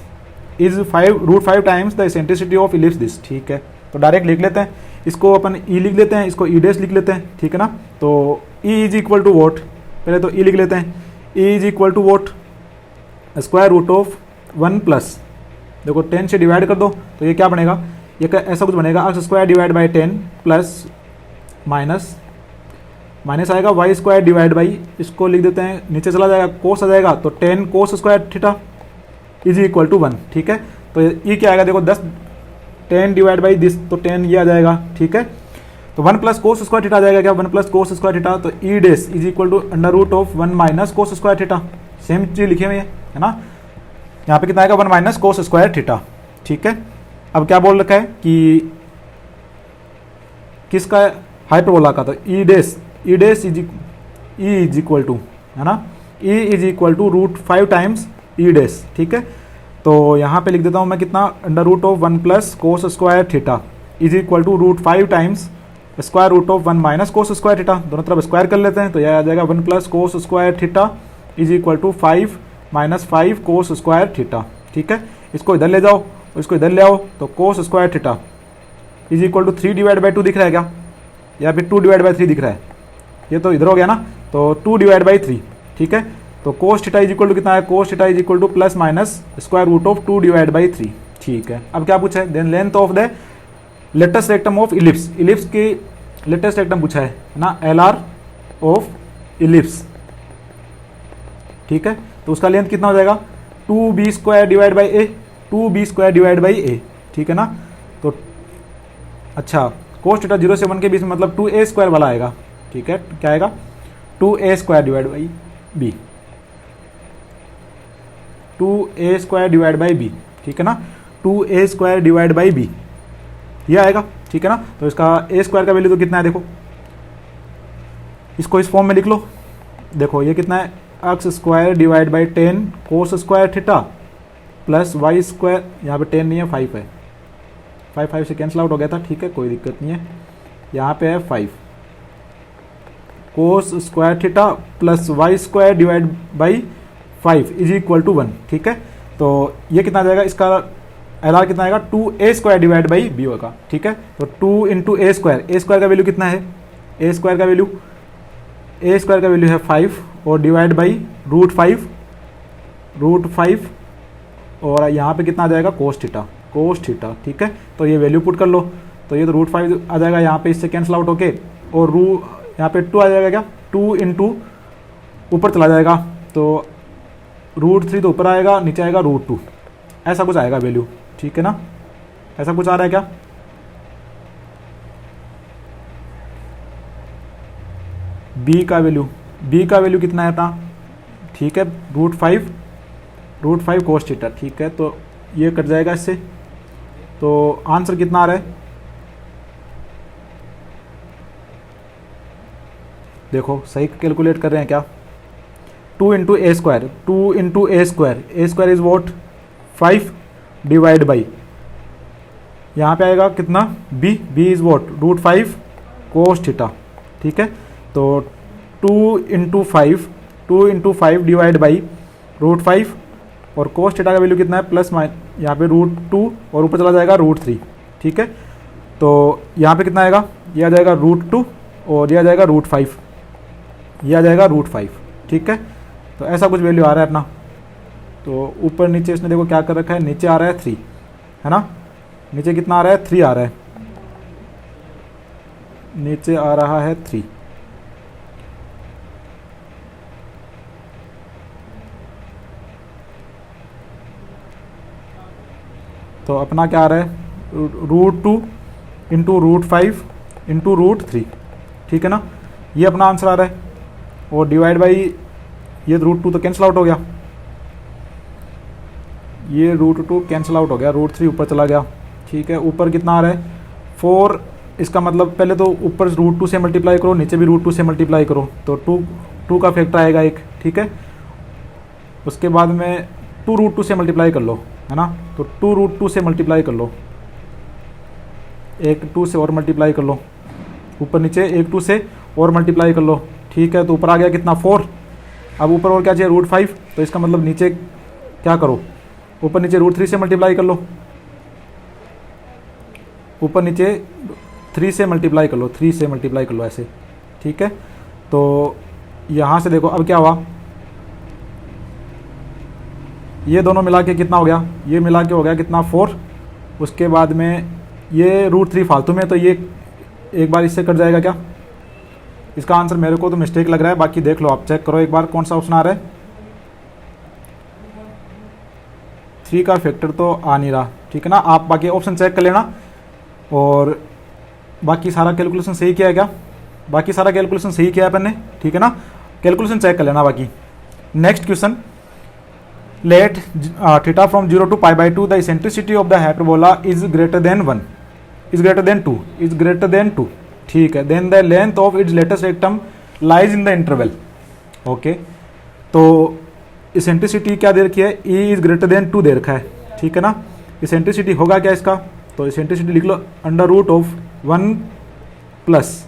is √5 times the eccentricity of ellipse this, ठीक है, तो डायरेक्ट लिख लेते हैं, इसको अपन ई लिख लेते हैं, इसको ई डैश लिख लेते हैं, ठीक है ना, तो E is equal to what, पहले तो ई लिख लेते हैं, ई is equal to what square root of 1 plus, देखो 10 से डिवाइड कर दो तो ये क्या बनेगा, ये ऐसा कुछ बनेगा, x square divide by 10 plus minus आएगा y स्क्वायर डिवाइड बाई, इसको लिख देते हैं, नीचे चला जाएगा कोस आ जाएगा, तो 10 cos square theta is equal to 1, ठीक है, तो ये क्या आएगा, देखो 10 डिवाइड बाई दिस, तो 10 ये आ जाएगा, ठीक है, तो 1 प्लस कोस स्क्वायर थीटा आ जाएगा क्या, 1 प्लस कोस स्क्वायर थीटा, तो e dash is equal to √1 minus cos square theta, same चीज लिखे हुए है ना, यहाँ पे कितना आएगा 1 माइनस कोस स्क्वायर थीटा, ठीक है। अब क्या बोल रखा है कि किसका हाइपरबोला का, तो e dash is equal to, है ना, e is equal to √5 times e dash, ठीक है, तो यहाँ पे लिख देता हूँ मैं कितना, √1 plus cos square theta is equal to √5 times square root of 1 minus cos square theta, दोनों तरफ स्क्वायर कर लेते हैं, तो यह आ जाएगा 1 plus cos square theta is equal to 5 minus 5 cos square theta, ठीक है, इसको इधर ले जाओ, इसको इधर ले आओ, तो cos square theta is equal to 3 divide by 2 दिख रहा है क्या, या फिर 2 डिवाइड बाई 3 दिख रहा है, ये तो इधर हो गया ना, तो 2 डिवाइड बाई 3, ठीक है, तो cos theta is equal to कितना है, cos theta is equal to plus minus square root of 2 divide by 3, ठीक है। अब क्या पूछा है, then length of the latus rectum of ellipse, ellipse की लेटेस्ट रेक्टम पूछा है ना, LR ऑफ इलिप्स, ठीक है, तो उसका लेंथ कितना हो जाएगा, 2b square divide by a, 2b square divide by a, ठीक है ना, तो अच्छा कोस थीटा 0 से 1 के बीच में मतलब 2a स्क्वायर वाला आएगा, ठीक है, क्या आएगा 2a square divide by B, 2a square divide by B, ठीक है ना, 2a square divide by B ये आएगा, ठीक है ना, तो इसका a स्क्वायर का वैल्यू तो कितना है, देखो इसको इस फॉर्म में लिख लो, देखो ये कितना है, x square divide by 10 cos square theta plus y square, यहाँ पे 10 नहीं है 5 है, 5 5 से कैंसिल आउट हो गया था, ठीक है कोई दिक्कत नहीं है। यहाँ पे है 5 cos square theta plus Y square divide by 5 is equal to 1, ठीक है। तो ये कितना आ जाएगा, इसका एल आर कितना आएगा 2a square divide by B होगा, ठीक है। तो 2 इंटू ए स्क्वायर का वैल्यू कितना है, ए स्क्वायर का वैल्यू है 5 और डिवाइड बाई रूट 5 और यहाँ पे कितना आ जाएगा कोस थीटा, ठीक है। तो ये वैल्यू पुट कर लो, तो ये तो रूट 5 आ जाएगा यहाँ पे, इससे कैंसिल आउट होके, और यहाँ पे 2 आ जाएगा क्या, 2 इंटू ऊपर चला जाएगा तो रूट 3 तो ऊपर आएगा, नीचे आएगा रूट 2, ऐसा कुछ आएगा वैल्यू, ठीक है ना। ऐसा कुछ आ रहा है क्या, बी का वैल्यू कितना है अपना, ठीक है रूट 5 कोस थीटा, ठीक है। तो ये कट जाएगा इससे, तो आंसर कितना आ रहा है, देखो सही कैलकुलेट कर रहे हैं क्या, 2 into A square is what 5 divide by, यहाँ पे आएगा कितना B is what root 5 cos theta, ठीक है। तो 2 इंटू 5 डिवाइड बाई रूट 5 और कोस थीटा का वैल्यू कितना है प्लस यहाँ पे रूट 2 और ऊपर चला जाएगा रूट 3, ठीक है। तो यहाँ पे कितना आएगा, ये आ जाएगा रूट 2 और ये आ जाएगा रूट 5, ठीक है। तो ऐसा कुछ वैल्यू आ रहा है अपना। तो ऊपर नीचे इसने देखो क्या कर रखा है, नीचे आ रहा है 3, है ना, नीचे कितना आ रहा है 3 आ रहा है, नीचे आ रहा है 3, तो अपना क्या आ रहा है root 2 into root 5 into root 3, ठीक है ना, ये अपना आंसर आ रहा है। और डिवाइड बाई ये रूट 2 तो कैंसिल आउट हो गया, ये रूट 2 कैंसिल आउट हो गया, रूट 3 ऊपर चला गया, ठीक है। ऊपर कितना आ रहा है 4, इसका मतलब पहले तो ऊपर रूट 2 से मल्टीप्लाई करो, नीचे भी रूट 2 से मल्टीप्लाई करो, तो 2 का फैक्टर आएगा एक, ठीक है। उसके बाद में 2 रूट 2 से मल्टीप्लाई कर लो, है ना, तो 2 रूट 2 से मल्टीप्लाई कर लो, एक 2 से और मल्टीप्लाई कर लो, ऊपर नीचे एक 2 से और मल्टीप्लाई कर लो, ठीक है। तो ऊपर आ गया कितना 4, अब ऊपर और क्या चाहिए रूट 5, तो इसका मतलब नीचे क्या करो, ऊपर नीचे रूट 3 से मल्टीप्लाई कर लो, ऊपर नीचे 3 से मल्टीप्लाई कर लो ऐसे, ठीक है। तो यहाँ से देखो अब क्या हुआ, ये दोनों मिला के कितना हो गया, ये मिला के हो गया कितना 4, उसके बाद में ये रूट 3 फालतू में, तो ये एक बार इससे कट जाएगा क्या, इसका आंसर मेरे को तो मिस्टेक लग रहा है, बाकी देख लो आप, चेक करो एक बार कौन सा ऑप्शन आ रहा है। 3 का फैक्टर तो आ नहीं रहा, ठीक है ना, आप बाकी ऑप्शन चेक कर लेना। और बाकी सारा कैलकुलेशन सही किया है क्या, बाकी सारा कैलकुलेशन सही किया है अपन ने, ठीक है ना, कैलकुलेशन चेक कर लेना बाकी। Next question, let theta from 0 to π/2 the eccentricity of the hyperbola is greater than 1 is greater than 2, ठीक है। Then the length of its latus rectum lies in the interval, okay. तो eccentricity क्या दे रखी है, ई इज ग्रेटर देन 2 दे रखा है, ठीक है ना। इसेंट्रिसिटी होगा क्या इसका, तो इसेंट्रिसिटी लिख लो अंडर रूट ऑफ 1 प्लस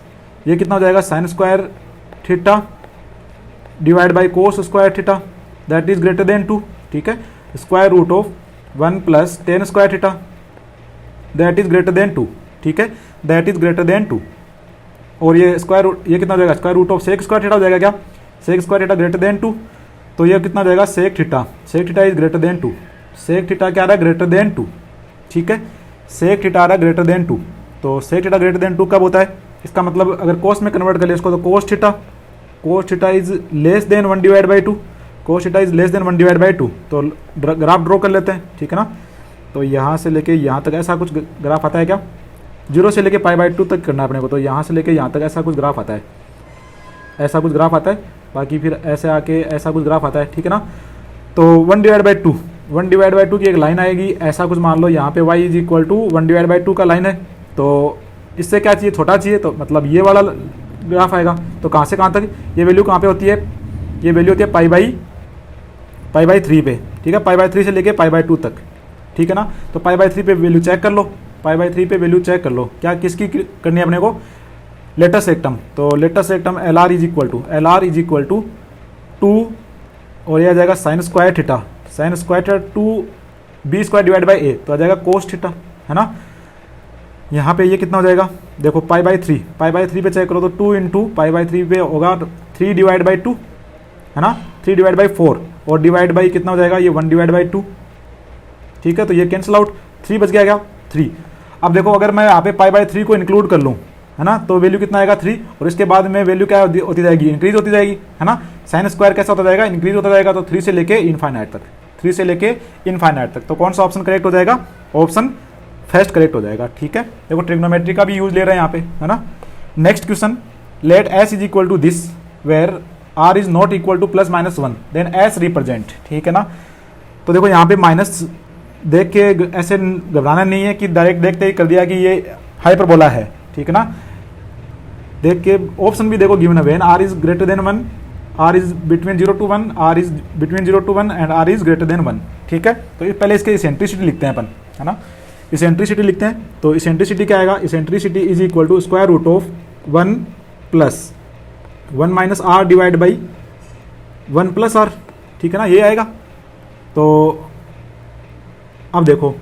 ये कितना हो जाएगा sine square theta divide by cos square theta, that is greater than 2, ठीक है। Square root of 1 plus tan square theta, that is greater than 2, ठीक है, दैट इज ग्रेटर देन 2। और ये स्क्वायर रूट, ये कितना हो जाएगा square root of sec square theta हो जाएगा क्या, sec square theta greater than 2, तो ये कितना हो जाएगा sec theta is greater than 2, sec theta क्या आ रहा है ग्रेटर देन 2, ठीक है, सेक थीटा आ रहा है ग्रेटर देन 2। तो सेक थीटा ग्रेटर देन 2 कब होता है, इसका मतलब अगर कोस में कन्वर्ट कर ले इसको, तो cos theta is less than 1 divide by 2, cos theta is less than 1 divide by 2। तो ग्राफ ड्रॉ कर लेते हैं, ठीक है ना। तो यहाँ से लेके यहाँ तक ऐसा कुछ ग्राफ आता है क्या, 0 से लेके π/2 तक करना है अपने को, तो यहाँ से लेके यहाँ तक ऐसा कुछ ग्राफ आता है, ऐसा कुछ ग्राफ आता है, बाकी फिर ऐसे आके ऐसा कुछ ग्राफ आता है, ठीक है ना। तो 1 डिवाइड बाई 2 की एक लाइन आएगी, ऐसा कुछ मान लो यहाँ पे y is equal to 1 divide by 2 का लाइन है, तो इससे क्या चाहिए छोटा चाहिए, तो मतलब ये वाला ग्राफ आएगा। तो कहाँ से कहाँ तक ये वैल्यू कहाँ पे होती है, ये वैल्यू होती है π/3 पे, ठीक है, π/3 से लेके π/2 तक, ठीक है ना। तो π/3 पे वैल्यू चेक कर लो, π/3 पे वैल्यू चेक कर लो, क्या किसकी करनी है अपने को, लेटेस्ट सेक्टम। तो latus rectum LR is equal to 2 और ये आ जाएगा sine square theta 2b² divide by a, तो आ जाएगा कोस थीटा, है ना। यहाँ पे ये कितना हो जाएगा, देखो π/3 पे चेक करो तो 2 इंटू π/3 पे होगा 3 डिवाइड बाई 2, है ना, 3 डिवाइड बाई 4 और डिवाइड बाई कितना हो जाएगा, ये 1 डिवाइड बाई 2, ठीक है। तो ये कैंसिल आउट, 3 बच गया क्या, 3। अब देखो अगर मैं यहाँ पे π/3 को इंक्लूड कर लूँ, है ना, तो वैल्यू कितना आएगा 3, और इसके बाद में वैल्यू क्या होती जाएगी, इंक्रीज होती जाएगी, है ना। साइन स्क्वायर कैसा होता जाएगा, इंक्रीज होता जाएगा, तो 3 से लेके इनफाइनाइट तक, तो कौन सा ऑप्शन करेक्ट हो जाएगा, ऑप्शन फर्स्ट करेक्ट हो जाएगा, ठीक है। देखो ट्रिग्नोमेट्री का भी यूज ले रहे हैं यहाँ पे, है ना। Next question, let S is equal to this where R is not equal to +-1 then S represent, ठीक है ना। तो देखो यहाँ पे माइनस देख के ऐसे घबराना नहीं है कि डायरेक्ट देखते ही कर दिया कि ये हाइपरबोला है, ठीक है ना। देख के ऑप्शन भी देखो गिवन है, when R is greater than 1, R is between 0 to 1, R is between 0 to 1 and R is greater than 1, ठीक है। तो पहले इसके इसेंट्रिसिटी लिखते हैं अपन, है ना, इसेंट्रिसिटी लिखते हैं। तो इसेंट्रिसिटी क्या आएगा, eccentricity is equal to square root of 1 + 1 - R divide by 1 + R, ठीक है ना, ये आएगा। तो अब देखो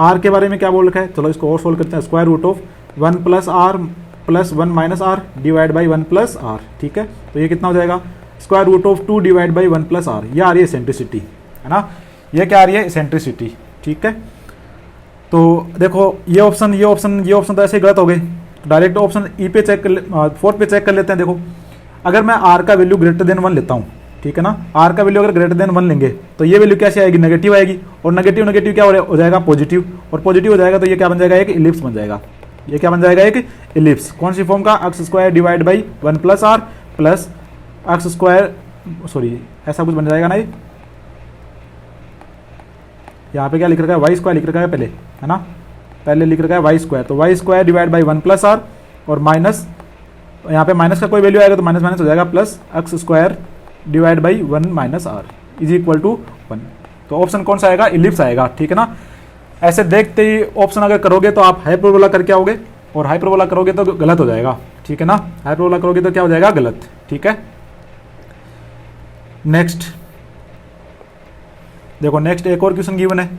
R के बारे में क्या बोल रखा है, चलो इसको और सोल्व करते हैं, square root of 1 + R + 1 - R divide by 1 + R, ठीक है। तो ये कितना हो जाएगा, square root of 2 divide by 1 + R, ये आ रही है इसेंट्रिसिटी, है ना, ये क्या आ रही है, इसेंट्रिसिटी, ठीक है। तो देखो ये ऑप्शन तो ऐसे गलत हो गए, डायरेक्ट ऑप्शन ई पे चेक कर, फोर्थ पे चेक कर लेते हैं। देखो अगर मैं R का वैल्यू ग्रेटर देन 1 लेता हूँ, ठीक है ना, R का वैल्यू अगर ग्रेटर देन 1 लेंगे तो ये वैल्यू कैसे आएगी, नेगेटिव आएगी, और नेगेटिव क्या हो जाएगा, पॉजिटिव, और पॉजिटिव हो जाएगा तो ये क्या बन जाएगा, एक इलिप्स बन जाएगा। ये क्या बन जाएगा, एक इलिप्स, कौन सी फॉर्म का, x² divide by 1 + R plus x², sorry ऐसा कुछ बन जाएगा ना। ये यहाँ पे क्या लिख रखा है, y² लिख रखा है पहले, है ना, पहले लिख रखा है y², तो y² डिवाइड बाई 1 + R और माइनस, यहाँ पे माइनस का कोई वैल्यू आएगा तो माइनस माइनस हो जाएगा, plus x² divide by 1 - R is equal to 1। तो ऑप्शन कौन सा आएगा, इलिप्स आएगा, ठीक है ना। ऐसे देखते ही ऑप्शन अगर करोगे तो आप हाइपरबोला करके आओगे, और हाइपरबोला करोगे तो गलत हो जाएगा, ठीक है ना, हाइपरबोला करोगे तो क्या हो जाएगा, गलत, ठीक है। नेक्स्ट देखो, नेक्स्ट एक और क्वेश्चन गिवन है,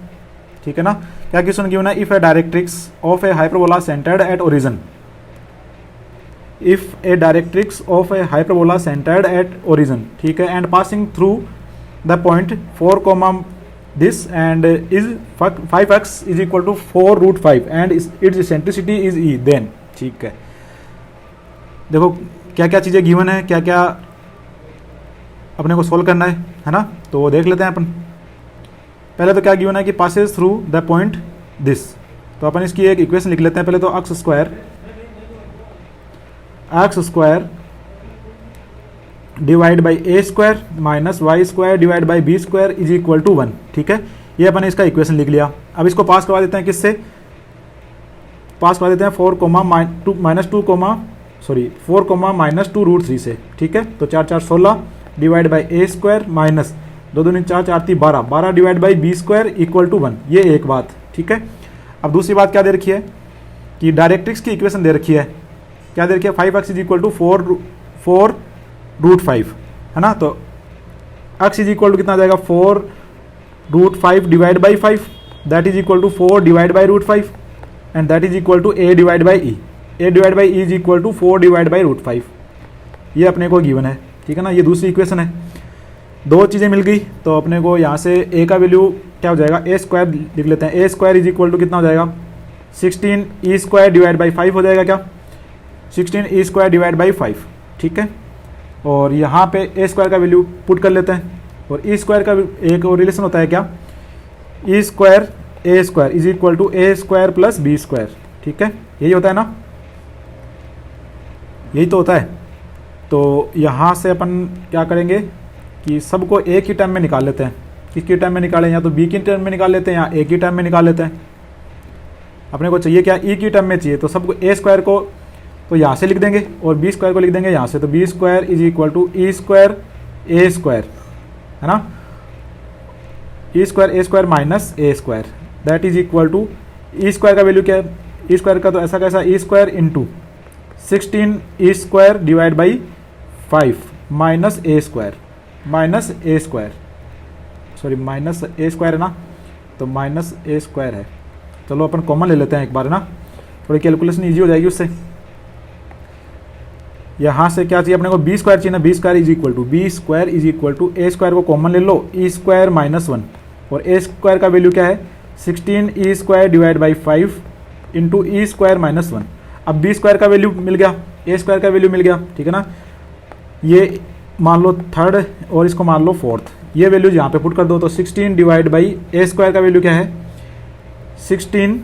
ठीक है ना। क्या क्वेश्चन गिवन है, if A directrix of a hyperbola centred at origin, if A directrix of a hyperbola centred eight origin, ठीक है, and passing through the point 4, this and is 5x is equal to 4√5 and its eccentricity is e, then, ठीक है। देखो क्या क्या चीज़ें given है, क्या क्या अपने को सोल्व करना है ना, तो देख लेते हैं अपन। पहले तो क्या गिवन है कि passes through the point this, तो अपन इसकी एक इक्वेशन लिख लेते हैं। पहले तो x² divide by a² minus y² divide by b² is equal to 1, ठीक है। ये अपन इसका इक्वेशन लिख लिया। अब इसको पास करवा देते हैं, किससे पास करवा देते हैं, 4, -2 से, ठीक है। तो 4 4 16 divide by a² minus 2 2 4 4 3 12 divide by b² equal to 1, ये एक बात, ठीक है। अब दूसरी बात क्या दे रखी है कि डायरेक्ट्रिक्स की इक्वेशन दे रखी है, क्या दे रखी है, 5x इज इक्वल टू 4√5, है ना। तो x इज इक्वल टू कितना आ जाएगा, 4√5 divide by 5, that is equal to 4 divide by √5 and that is equal to a divide by e, a divide by e is equal to 4 divide by √5, ये अपने को given है, ठीक है ना। ये दूसरी इक्वेशन है, दो चीज़ें मिल गई, तो अपने को यहाँ से a का वैल्यू क्या हो जाएगा, a² लिख लेते हैं। a² इज इक्वल टू कितना हो जाएगा, 16e² डिवाइड बाई 5 हो जाएगा, क्या 16e² डिवाइड बाई 5, ठीक है। और यहाँ पे a² का वैल्यू पुट कर लेते हैं, और e² का एक और रिलेशन होता है क्या, e² a² is equal to a² plus b², ठीक है, यही होता है ना, यही तो होता है। तो यहाँ से अपन क्या करेंगे कि सबको एक ही टर्म में निकाल लेते हैं, किसकी टर्म में निकालें, या तो b की टर्म में निकाल लेते हैं या a की टर्म में निकाल लेते हैं। अपने को चाहिए क्या, e की टर्म में चाहिए, तो सबको a² को तो यहाँ से लिख देंगे और b² को लिख देंगे यहाँ से, तो b² is equal to e² a², है ना, e² a² minus a², that is equal to e² का वैल्यू क्या है, ई स्क्वायर का तो ऐसा कैसा e square into 16 e square divide by 5 minus a square sorry minus a square है ना, तो माइनस ए स्क्वायर है। चलो अपन कॉमन ले लेते हैं एक बार, है ना, थोड़ी कैलकुलेशन ईजी हो जाएगी उससे। यहाँ से क्या चाहिए अपने को, बी स्क्वायर चाहिए ना, B square is equal to A square को कॉमन ले लो, ई स्क्वायर माइनस 1, और ए स्क्वायर का वैल्यू क्या है 16 e square divide by 5 into e square minus 1। अब बी स्क्वायर का वैल्यू मिल गया, ए स्क्वायर का वैल्यू मिल गया, ठीक है ना। ये मान लो थर्ड और इसको मान लो फोर्थ, ये वैल्यूज यहाँ पे पुट कर दो, तो 16 डिवाइड बाई ए स्क्वायर का वैल्यू क्या है 16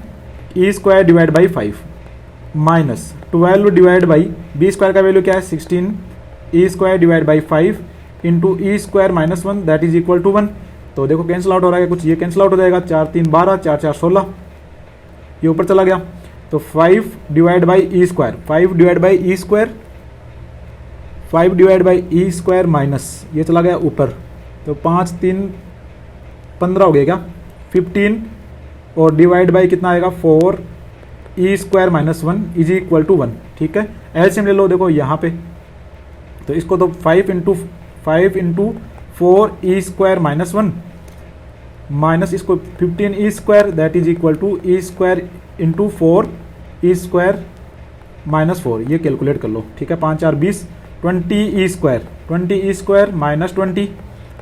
e square divide by 5 minus 12 divide by B square का वैल्यू क्या है 16 e square divide by 5 into e square minus 1 that is equal to 1। तो देखो कैंसिल आउट हो रहा है कुछ, ये कैंसिल आउट हो जाएगा, 4 3 12, 4 4 16, ये ऊपर चला गया। तो 5 divide by E square, 5 divide by E square, 5 divide by E square minus ये चला गया ऊपर, तो 5 3 15 हो गया क्या 15, और डिवाइड बाई कितना आएगा 4 e square minus 1 is equal to 1, ठीक है। एलसीएम ले लो देखो यहाँ पे, तो इसको तो 5 into 4 e square minus 1 minus इसको 15 e square that is equal to e square into 4 e square minus 4, ये कैलकुलेट कर लो, ठीक है। 5 4 20, 20 ई स्क्वायर माइनस 20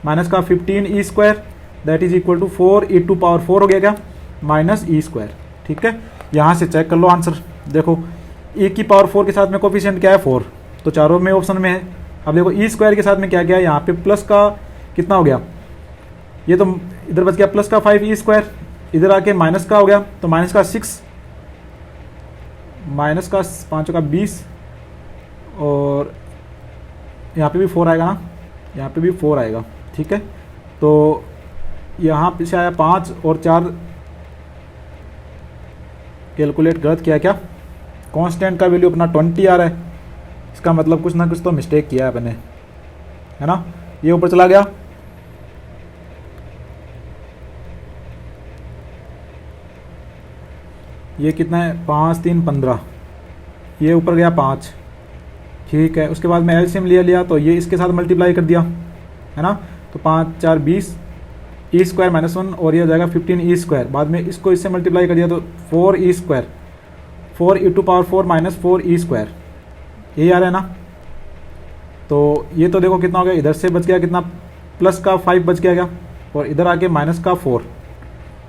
माइनस का 15 e square that is equal to 4 e to power 4 हो गया क्या माइनस ई स्क्वायर, ठीक है। यहाँ से चेक कर लो आंसर, देखो e की पावर 4 के साथ में कोफिशिएंट क्या है 4, तो चारों में ऑप्शन में है। अब देखो ई स्क्वायर के साथ में क्या क्या है, यहाँ पे प्लस का कितना हो गया, ये तो इधर बच गया प्लस का 5 ई स्क्वायर, इधर आके माइनस का हो गया, तो माइनस का 6, माइनस का 5 का 20, और यहाँ पे भी 4 आएगा ना, यहाँ पे भी 4 आएगा, ठीक है। तो यहाँ पीछे आया 5 और 4, कैलकुलेट गलत किया क्या, कांस्टेंट का वैल्यू अपना 20 आ रहा है, इसका मतलब कुछ ना कुछ तो मिस्टेक किया है अपने, है ना। ये ऊपर चला गया, ये कितना है 5 3 15, ये ऊपर गया 5, ठीक है। उसके बाद में एलसीएम लिया तो ये इसके साथ मल्टीप्लाई कर दिया, है ना, तो 5 4 20 ई स्क्वायर माइनस 1, और ये हो जाएगा 15 ई स्क्वायर, बाद में इसको इससे मल्टीप्लाई कर दिया तो 4 e square, 4 e to power 4 minus 4 e square, यही आ रहा है ना। तो ये तो देखो कितना हो गया, इधर से बच गया कितना प्लस का 5 बच गया, और इधर आके माइनस का 4,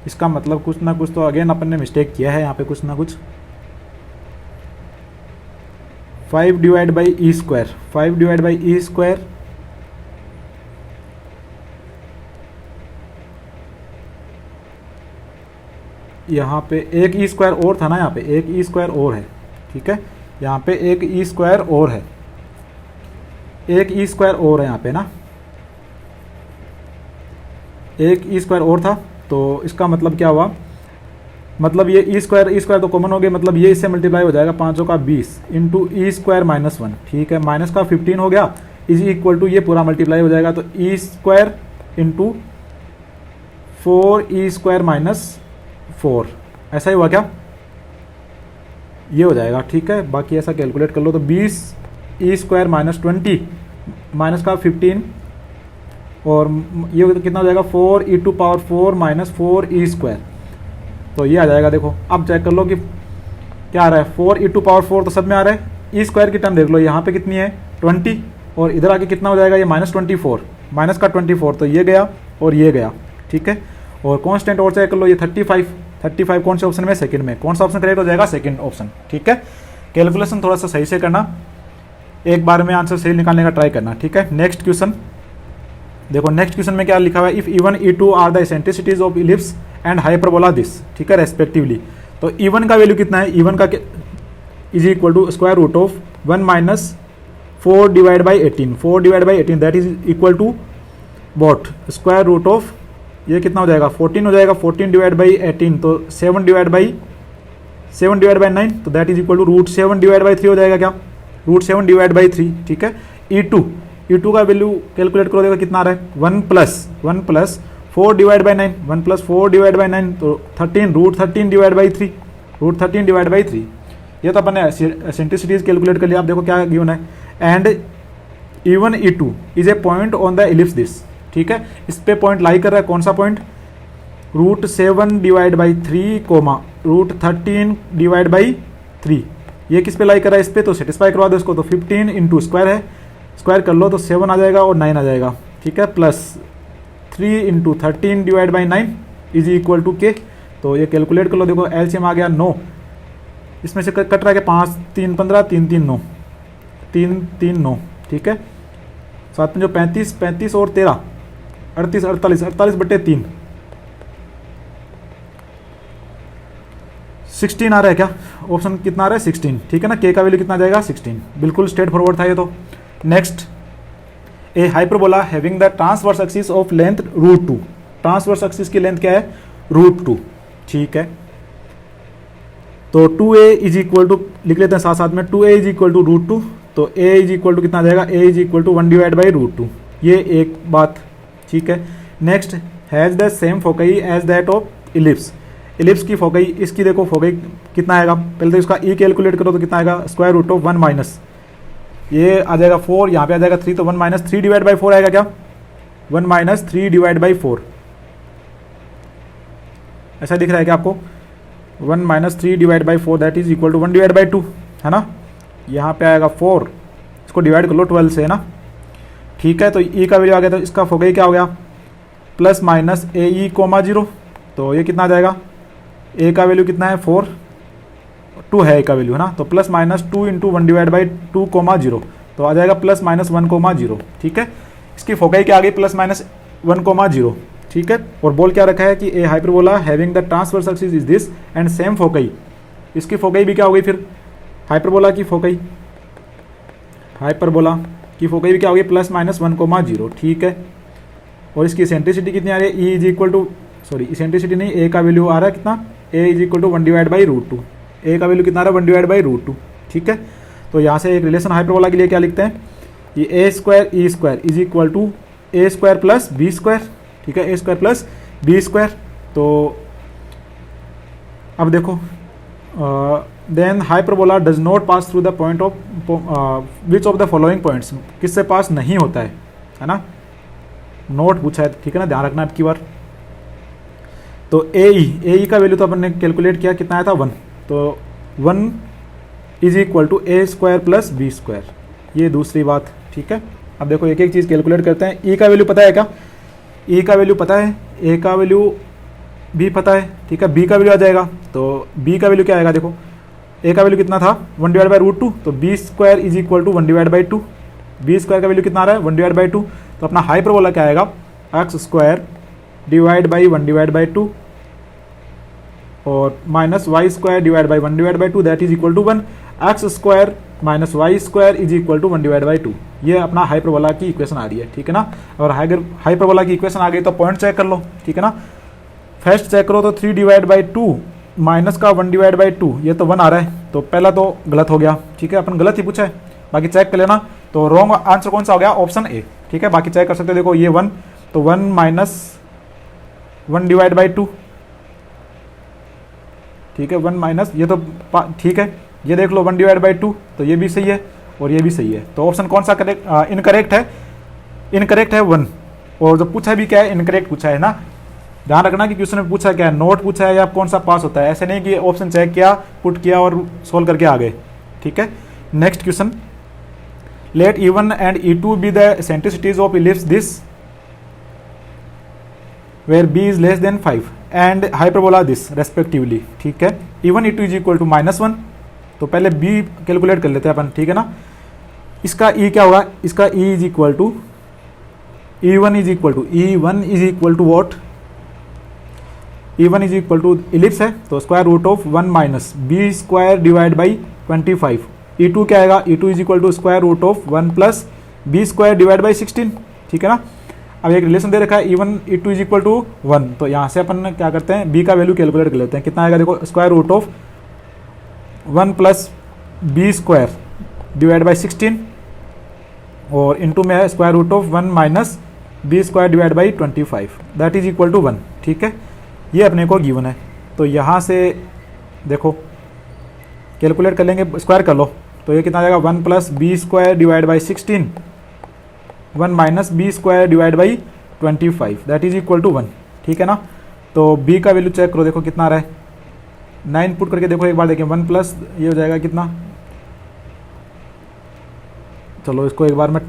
इसका मतलब कुछ ना कुछ तो अगेन अपन ने मिस्टेक किया है यहाँ पे, कुछ ना कुछ। 5 divide by E square, 5 divide by E square, यहाँ पे एक ई स्क्वायर और था ना, यहाँ पे एक ई स्क्वायर और है, ठीक है। यहाँ पे एक ई स्क्वायर और है, एक ई स्क्वायर और है यहाँ पे ना, एक ई स्क्वायर और था, तो इसका मतलब क्या हुआ, मतलब ये ई स्क्वायर तो कॉमन हो गया, मतलब ये इससे मल्टीप्लाई हो जाएगा 5 का 20 इंटू ई स्क्वायर माइनस 1, ठीक है। माइनस का 15 हो गया इज इक्वल टू ये पूरा मल्टीप्लाई हो जाएगा, तो e square into 4 e square minus 4, ऐसा ही हुआ क्या, ये हो जाएगा, ठीक है। बाकी ऐसा कैलकुलेट कर लो, तो 20 ई स्क्वायर माइनस 20 माइनस का 15, और ये कितना हो जाएगा 4 e to power 4 minus 4 e square, तो ये आ जाएगा। देखो अब चेक कर लो कि क्या आ रहा है, 4 ई टू पावर 4 तो सब में आ रहा है, ई स्क्वायर की टर्म देख लो यहाँ पे कितनी है 20, और इधर आके कितना हो जाएगा ये माइनस 24, माइनस का 24, तो ये गया और ये गया, ठीक है। और कांस्टेंट और चेक कर लो, ये 35 कौन से ऑप्शन में, सेकंड में, कौन सा ऑप्शन करेक्ट हो जाएगा, सेकंड ऑप्शन, ठीक है। कैलकुलेशन थोड़ा सा सही से करना, एक बार में आंसर सही निकालने का ट्राई करना, ठीक है। नेक्स्ट क्वेश्चन देखो, नेक्स्ट क्वेश्चन में क्या लिखा हुआ है, if E1 E2 are the eccentricities of ellipse and hyperbola this, ठीक है, रेस्पेक्टिवली। तो E1 का वैल्यू कितना है, E1 का is equal to square root of 1 minus 4 divide by 18, 4 divide by 18 that is equal to what, square root of, ये कितना हो जाएगा 14 हो जाएगा, 14 डिवाइड बाई 18 तो 7 डिवाइड बाई 9, तो that is equal to root 7 divide by 3 हो जाएगा क्या, रूट 7 डिवाइड बाई 3, ठीक है। E2 का वैल्यू कैलकुलेट करो, देखो कितना आ रहा है 1 plus 4 divide by 9, 1 plus 4 divide by 9 तो 13, root 13 divide by 3, √13 divide by 3। ये तो अपन ने एसेंट्रिसिटीज कैलकुलेट कर लिया। आप देखो क्या गिवन है, and E1 E2 is a point on the ellipse this. ठीक है, इस पे पॉइंट लाई कर रहा है, कौन सा point, √7 divide by 3 comma √13 divide by 3। ये किस पे लाई कर रहा है, इस पे, तो सेटिस्फाई करवा दो इसको। तो 15 इंटू स्क्वायर है, स्क्वायर कर लो तो 7 आ जाएगा और 9 आ जाएगा। ठीक है, plus 3 into 13 divide by 9 is equal to K. तो ये कैलकुलेट कर लो, देखो एलसीएम आ गया 9, इसमें से कट रहा है 5 3 15 3 3 9 3 3 9। ठीक है, साथ में जो 35 35 और 13 38 48 48 बटे 3 16 आ रहा है क्या, ऑप्शन कितना आ रहा है 16। ठीक है ना, के का वैल्यू कितना आ जाएगा 16। बिल्कुल स्ट्रेट फॉरवर्ड था ये तो। Next, A hyperbola having the transverse axis of length √2। Transverse axis की लेंथ क्या है, √2। ठीक है, तो 2a इज इक्वल टू लिख लेते हैं साथ साथ में, 2a इज इक्वल टू √2। तो a इज इक्वल टू कितना आ जाएगा, a is equal to 1 divide by √2। ये एक बात। ठीक है, next, has the same foci as that of ellipse. Ellipse की फोकई, इसकी देखो फोकई कितना आएगा, पहले तो इसका e कैलकुलेट करो तो कितना आएगा, √1 माइनस ये आ जाएगा 4, यहाँ पे आ जाएगा 3, तो 1 माइनस 3 डिवाइड बाई 4 आएगा क्या, 1 माइनस 3 डिवाइड बाई 4। ऐसा दिख रहा है क्या आपको, 1 minus 3 divide by 4 that is equal to 1 divide by 2, है ना। यहाँ पे आएगा 4, इसको डिवाइड कर लो 12 से, है ना। ठीक है, तो e का वैल्यू आ गया, तो इसका फोकई क्या हो गया, प्लस माइनस AE कोमा 0। तो ये कितना आ जाएगा, a का वैल्यू कितना है 4, 2 है a का वैल्यू, है ना। तो plus minus 2 into 1 divide by 2 comma 0, तो आ जाएगा प्लस माइनस 1 कोमा 0। ठीक है, इसकी फोकई क्या आ गई, प्लस माइनस 1 कोमा 0। ठीक है, और बोल क्या रखा है कि a hyperbola having the transverse axis is this and same foci. इसकी फोकई भी क्या हो गई फिर, हाइपरबोला की फोकई, हाइपरबोला की फोकई भी क्या हो गई, प्लस माइनस 1 कोमा 0। ठीक है, और इसकी एसेंट्रिसिटी कितनी आ रही है, e is equal to, sorry eccentricity नहीं, a का वैल्यू आ रहा है कितना, a is equal to 1 divide by √2। a का वैल्यू कितना आ रहा है, 1 डिवाइड बाई √2। ठीक है, तो यहाँ से एक रिलेशन हाइपरबोला के लिए क्या लिखते हैं, ये a square e square is equal to a square plus b square. ठीक है, a square plus b square. तो अब देखो, then hyperbola does not pass through the point of which of the following points, किससे पास नहीं होता है ना। नोट पूछा है, ठीक है ना, ध्यान रखना आपकी बार। तो AE का वैल्यू तो अपन ने कैलकुलेट किया, कितना आया था 1, तो 1 is equal to a square plus b square, ये दूसरी बात। ठीक है, अब देखो एक एक चीज़ कैलकुलेट करते हैं। e का वैल्यू पता है क्या, e का वैल्यू पता है, a का वैल्यू भी पता है। ठीक है, b का वैल्यू आ जाएगा, तो b का वैल्यू क्या आएगा, देखो a का वैल्यू कितना था 1 डिवाइड बाई √2, तो b square is equal to 1 divide by 2। b square का वैल्यू कितना आ रहा है, 1 डिवाइड बाई 2। तो अपना हाइपरबोला क्या आएगा, x square divide by 1 divide by 2 और minus Y square divide by 1 divide by 2 that is equal to 1। X square minus Y square is equal to 1 divide by 2। ये अपना हाइपरबोला की equation आ रही है। ठीक है ना, और हाइपरबोला की इक्वेशन आ गई तो पॉइंट चेक कर लो। ठीक है ना, फर्स्ट चेक करो तो 3 डिवाइड बाई 2 माइनस का 1 डिवाइड बाई 2, ये तो 1 आ रहा है, तो पहला तो गलत हो गया। ठीक है, अपन गलत ही पूछा है, बाकी चेक कर लेना। तो रॉन्ग आंसर कौन सा हो गया, ऑप्शन ए। ठीक है, बाकी चेक कर सकते हो, देखो ये 1, तो 1 माइनस 1 डिवाइड बाई 2। ठीक है, 1 माइनस, ये तो ठीक है, ये देख लो 1 डिवाइड बाई 2, तो ये भी सही है और ये भी सही है। तो ऑप्शन कौन सा करेक्ट, इनकरेक्ट है, इनकरेक्ट है 1। और जो पूछा भी क्या है, इनकरेक्ट पूछा है ना। ध्यान रखना कि क्वेश्चन में पूछा क्या है, नोट पूछा है या कौन सा पास होता है, ऐसे नहीं कि ऑप्शन चेक किया, पुट किया और सोल्व करके आ गए। ठीक है, next question, let E1 and E2 be the eccentricities of ellipse this where b is less than 5 and hyperbola this respectively। ठीक है, E1 E2 is equal to -1, तो पहले b कैलकुलेट कर लेते हैं अपन। ठीक है ना, इसका e क्या होगा, इसका e is equal to E1 is equal to what, E1 is equal to ellipse है, तो square root of 1 minus b square divide by 25। E2 क्या आएगा, E2 is equal to square root of 1 plus b square divide by 16। ठीक है ना, अब एक relation दे रखा है E1 E2 is equal to 1, तो यहाँ से अपन क्या करते हैं, b का वैल्यू कैलकुलेट कर लेते हैं। कितना आएगा, देखो square root of 1 plus b square divide by 16 और इनटू में है square root of 1 minus b square divide by 25 that is equal to 1। ठीक है, ये अपने को गिवन है। तो यहाँ से देखो कैलकुलेट कर लेंगे, स्क्वायर कर लो तो ये कितना आ जाएगा 1 plus B square divide by 16, 1 minus B square divide by 25 that is equal to 1। ठीक है ना। तो b का वैल्यू चेक करो, देखो कितना आ रहा है, 9 पुट करके देखो एक बार, देखिए 1 प्लस ये हो जाएगा कितना, चलो इसको एक बार मैं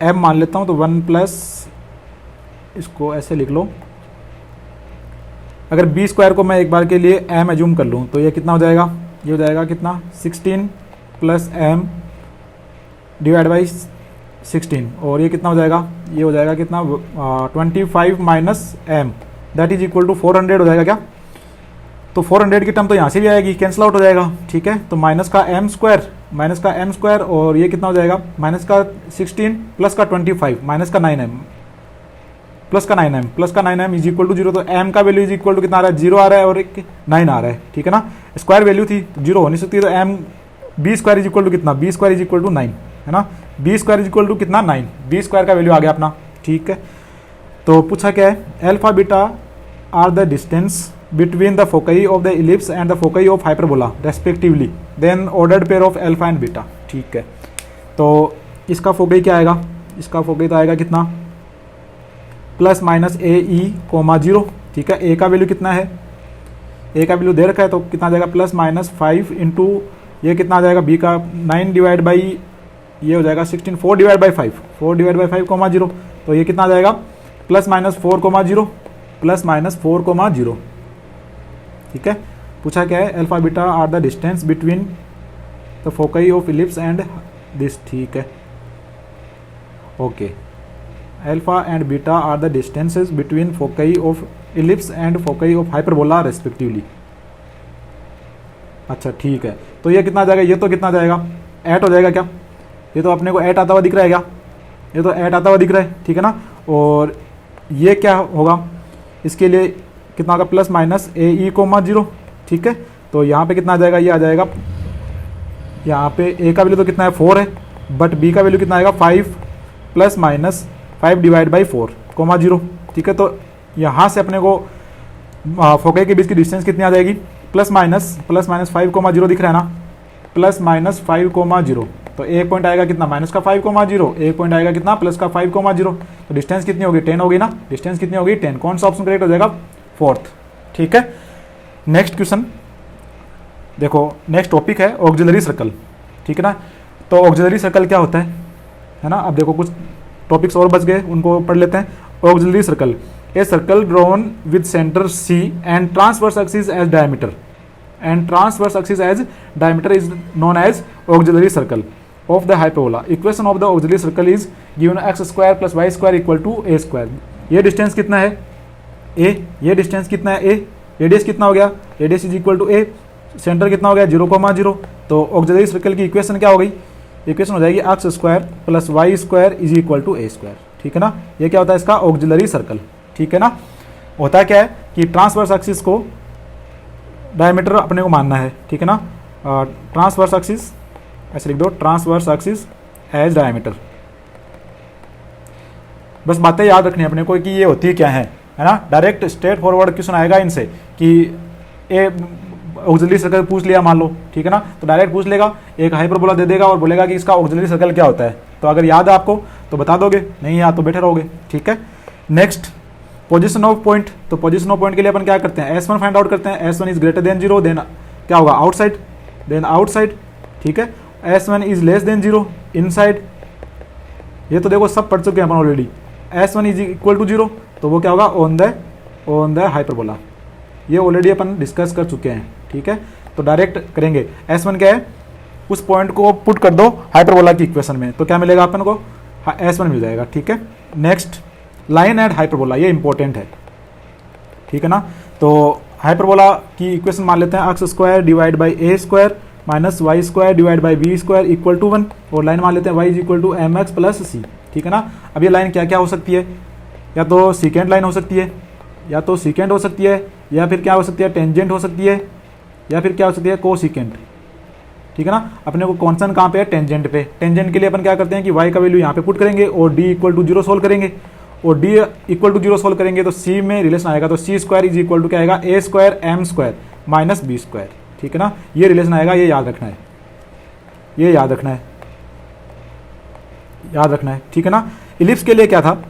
m मान लेता हूँ, तो 1 प्लस इसको ऐसे लिख लो, अगर b स्क्वायर को मैं एक बार के लिए m एज्यूम कर लूँ तो ये कितना हो जाएगा, ये हो जाएगा कितना 16 प्लस m डिवाइड बाई 16, और ये कितना हो जाएगा, ये हो जाएगा कितना 25 minus m that is equal to 400 हो जाएगा क्या। तो 400 की टर्म तो यहाँ से भी आएगी, कैंसिल आउट हो जाएगा। ठीक है, तो माइनस का m स्क्वायर और ये कितना हो जाएगा, माइनस का 16 प्लस का 25 माइनस का 9m प्लस का 9m इज इक्वल टू 0। तो m का वैल्यू इज इक्वल टू कितना आ रहा है, 0 आ रहा है और एक 9 आ रहा है। ठीक है ना, स्क्वायर वैल्यू थी 0 हो नहीं सकती, तो m b square is equal to कितना, b square is equal to 9 है ना, b square is equal to कितना 9, b स्क्वायर का वैल्यू आ गया अपना। ठीक है, तो पूछा क्या है, alpha beta are the distance between the foci of the ellipse and the foci of hyperbola respectively, then ordered pair of alpha and beta. ठीक है, तो इसका फोकई क्या आएगा, इसका फोकई तो आएगा कितना plus minus A E comma 0। ठीक है, ए का वैल्यू कितना है, ए का वैल्यू दे रखा है तो कितना आ जाएगा प्लस माइनस 5 इंटू ये कितना आ जाएगा, बी का 9 डिवाइड बाई ये हो जाएगा 16, 4 डिवाइड बाई 5 कोमा 0, तो ये कितना आ जाएगा plus minus 4 comma 0 plus minus 4 comma 0। ठीक है, पूछा क्या है, alpha beta are the distance between the foci of ellipse and this. ठीक है, okay, alpha and beta are the distances between foci of ellipse and foci of hyperbola respectively. अच्छा ठीक है, तो ये कितना आ जाएगा, ये तो कितना आ जाएगा 8 हो जाएगा क्या, ये तो अपने को 8 आता हुआ दिख रहा है क्या, ये तो 8 आता हुआ दिख रहा है। ठीक है ना, और ये क्या होगा, इसके लिए कितना होगा plus minus A E comma 0। ठीक है, तो यहाँ पे कितना आ जाएगा, ये आ जाएगा, यहाँ पे ए का वैल्यू तो कितना है 4 है, बट बी का वैल्यू कितना आएगा 5 plus minus 5 divide by 4 comma 0। ठीक है, तो यहाँ से अपने को फोकई के बीच की डिस्टेंस कितनी आ जाएगी, प्लस माइनस 5 कोमा 0 दिख रहा है ना, प्लस माइनस 5 कोमा 0, तो एक पॉइंट आएगा कितना माइनस का 5 कोमा 0, एक पॉइंट आएगा कितना प्लस का 5 कोमा 0, तो डिस्टेंस कितनी होगी 10 होगी ना, डिस्टेंस कितनी होगी 10। कौन सा ऑप्शन करेक्ट हो जाएगा, 4th। ठीक है, नेक्स्ट क्वेश्चन देखो, नेक्स्ट टॉपिक है ऑक्सिलरी सर्कल। ठीक है ना, तो ऑक्सिलरी सर्कल क्या होता है ना, अब देखो कुछ टॉपिक्स और बच गए, उनको पढ़ लेते हैं। Auxiliary circle, a circle drawn with centre C and transverse axis as diameter, and transverse axis as diameter is known as auxiliary circle of the hyperbola. Equation of the auxiliary circle is given x square plus y square equal to a square. ये distance कितना है a, ये distance कितना है a, radius कितना हो गया, radius is equal to a, centre कितना हो गया 0,0, तो ऑक्सिलरी सर्कल की इक्वेशन क्या हो गई, इक्वेशन हो जाएगी x square plus Y square is equal to a square. ठीक है ना, ये क्या होता है इसका ऑक्सिलरी सर्कल। ठीक है ना, होता क्या है कि ट्रांसवर्स एक्सिस को डायमीटर अपने को मानना है। ठीक है ना, ट्रांसवर्स एक्सिस ऐसे लिख दो, ट्रांसवर्स एक्सिस एज डायमीटर, बस बातें याद रखनी है अपने को कि ये होती क्या है ना। डायरेक्ट स्ट्रेट फॉरवर्ड क्वेश्चन आएगा इनसे कि ए ऑक्सिलरी सर्कल पूछ लिया मान लो, ठीक है ना, तो डायरेक्ट पूछ लेगा, एक हाइपरबोला दे देगा और बोलेगा कि इसका ऑक्सिलरी सर्कल क्या होता है, तो अगर याद है आपको तो बता दोगे, नहीं याद तो बैठे रहोगे। ठीक है, नेक्स्ट पोजीशन ऑफ पॉइंट, तो पोजीशन ऑफ पॉइंट के लिए अपन क्या करते हैं, S1 फाइंड आउट करते हैं, S1 is greater then 0, then क्या होगा आउटसाइड, देन आउटसाइड। ठीक है, S1 is less than 0, inside. ये तो देखो सब पढ़ चुके हैं अपन already. S1 is equal to 0, तो वो क्या होगा ऑन द हाइपरबोला, ये ऑलरेडी अपन डिस्कस कर चुके हैं। ठीक है, तो डायरेक्ट करेंगे, S1 क्या है, उस पॉइंट को पुट कर दो हाइपरबोला की इक्वेशन में, तो क्या मिलेगा अपन को, S1 मिल जाएगा। ठीक है, नेक्स्ट लाइन एट हाइपरबोला, ये इंपॉर्टेंट है। ठीक है ना, तो हाइपरबोला की इक्वेशन मान लेते हैं, x square divide by A square minus Y square divide by B square equal to 1, और लाइन मान लेते हैं y is equal to M x plus c. ठीक है ना, अब ये लाइन क्या क्या हो सकती है, या तो सीकेंट लाइन हो सकती है, या तो सीकेंट हो सकती है, या फिर क्या हो सकती है टेंजेंट हो सकती है, या फिर क्या हो सकती है कोसिकेंट। ठीक है ना, अपने को कॉन्स्टेंट कहाँ पे है, टेंजेंट पे। टेंजेंट के लिए अपन क्या करते हैं कि y का वैल्यू यहाँ पे पुट करेंगे और d इक्वल टू 0 सोल्व करेंगे, और d इक्वल टू 0 सोल्व करेंगे तो c में रिलेशन आएगा, तो c स्क्वायर इज इक्वल टू क्या आएगा, a square M square minus B square. ठीक है ना, ये रिलेशन आएगा, ये याद रखना है, ये याद रखना है, याद रखना है, ठीक है ना। इलिप्स के लिए क्या था,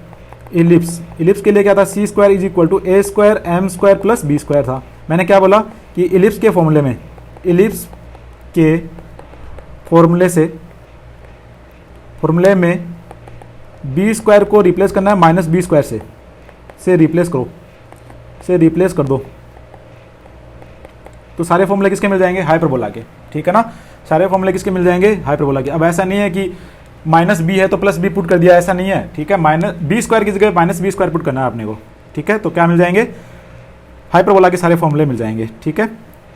इलिप्स के लिए क्या था, c square is equal to A square M square plus B square था। मैंने क्या बोला कि इलिप्स के फॉर्मूले में, इलिप्स के फॉर्मूले में बी स्क्वायर को रिप्लेस करना है माइनस बी स्क्वायर से रिप्लेस करो, से रिप्लेस कर दो, तो सारे फॉर्मूले किसके मिल जाएंगे, हाइपरबोला के, ठीक है ना। सारे फॉर्मूले किसके मिल जाएंगे, हाइपरबोला के। अब ऐसा नहीं है कि माइनस बी है तो प्लस बी पुट कर दिया, ऐसा नहीं है, ठीक है। माइनस बी स्क्वायर की जगह माइनस बी स्क्वायर पुट करना है आपने को, ठीक है। तो क्या मिल जाएंगे, हाइपरबोला के सारे फॉर्मूले मिल जाएंगे, ठीक है।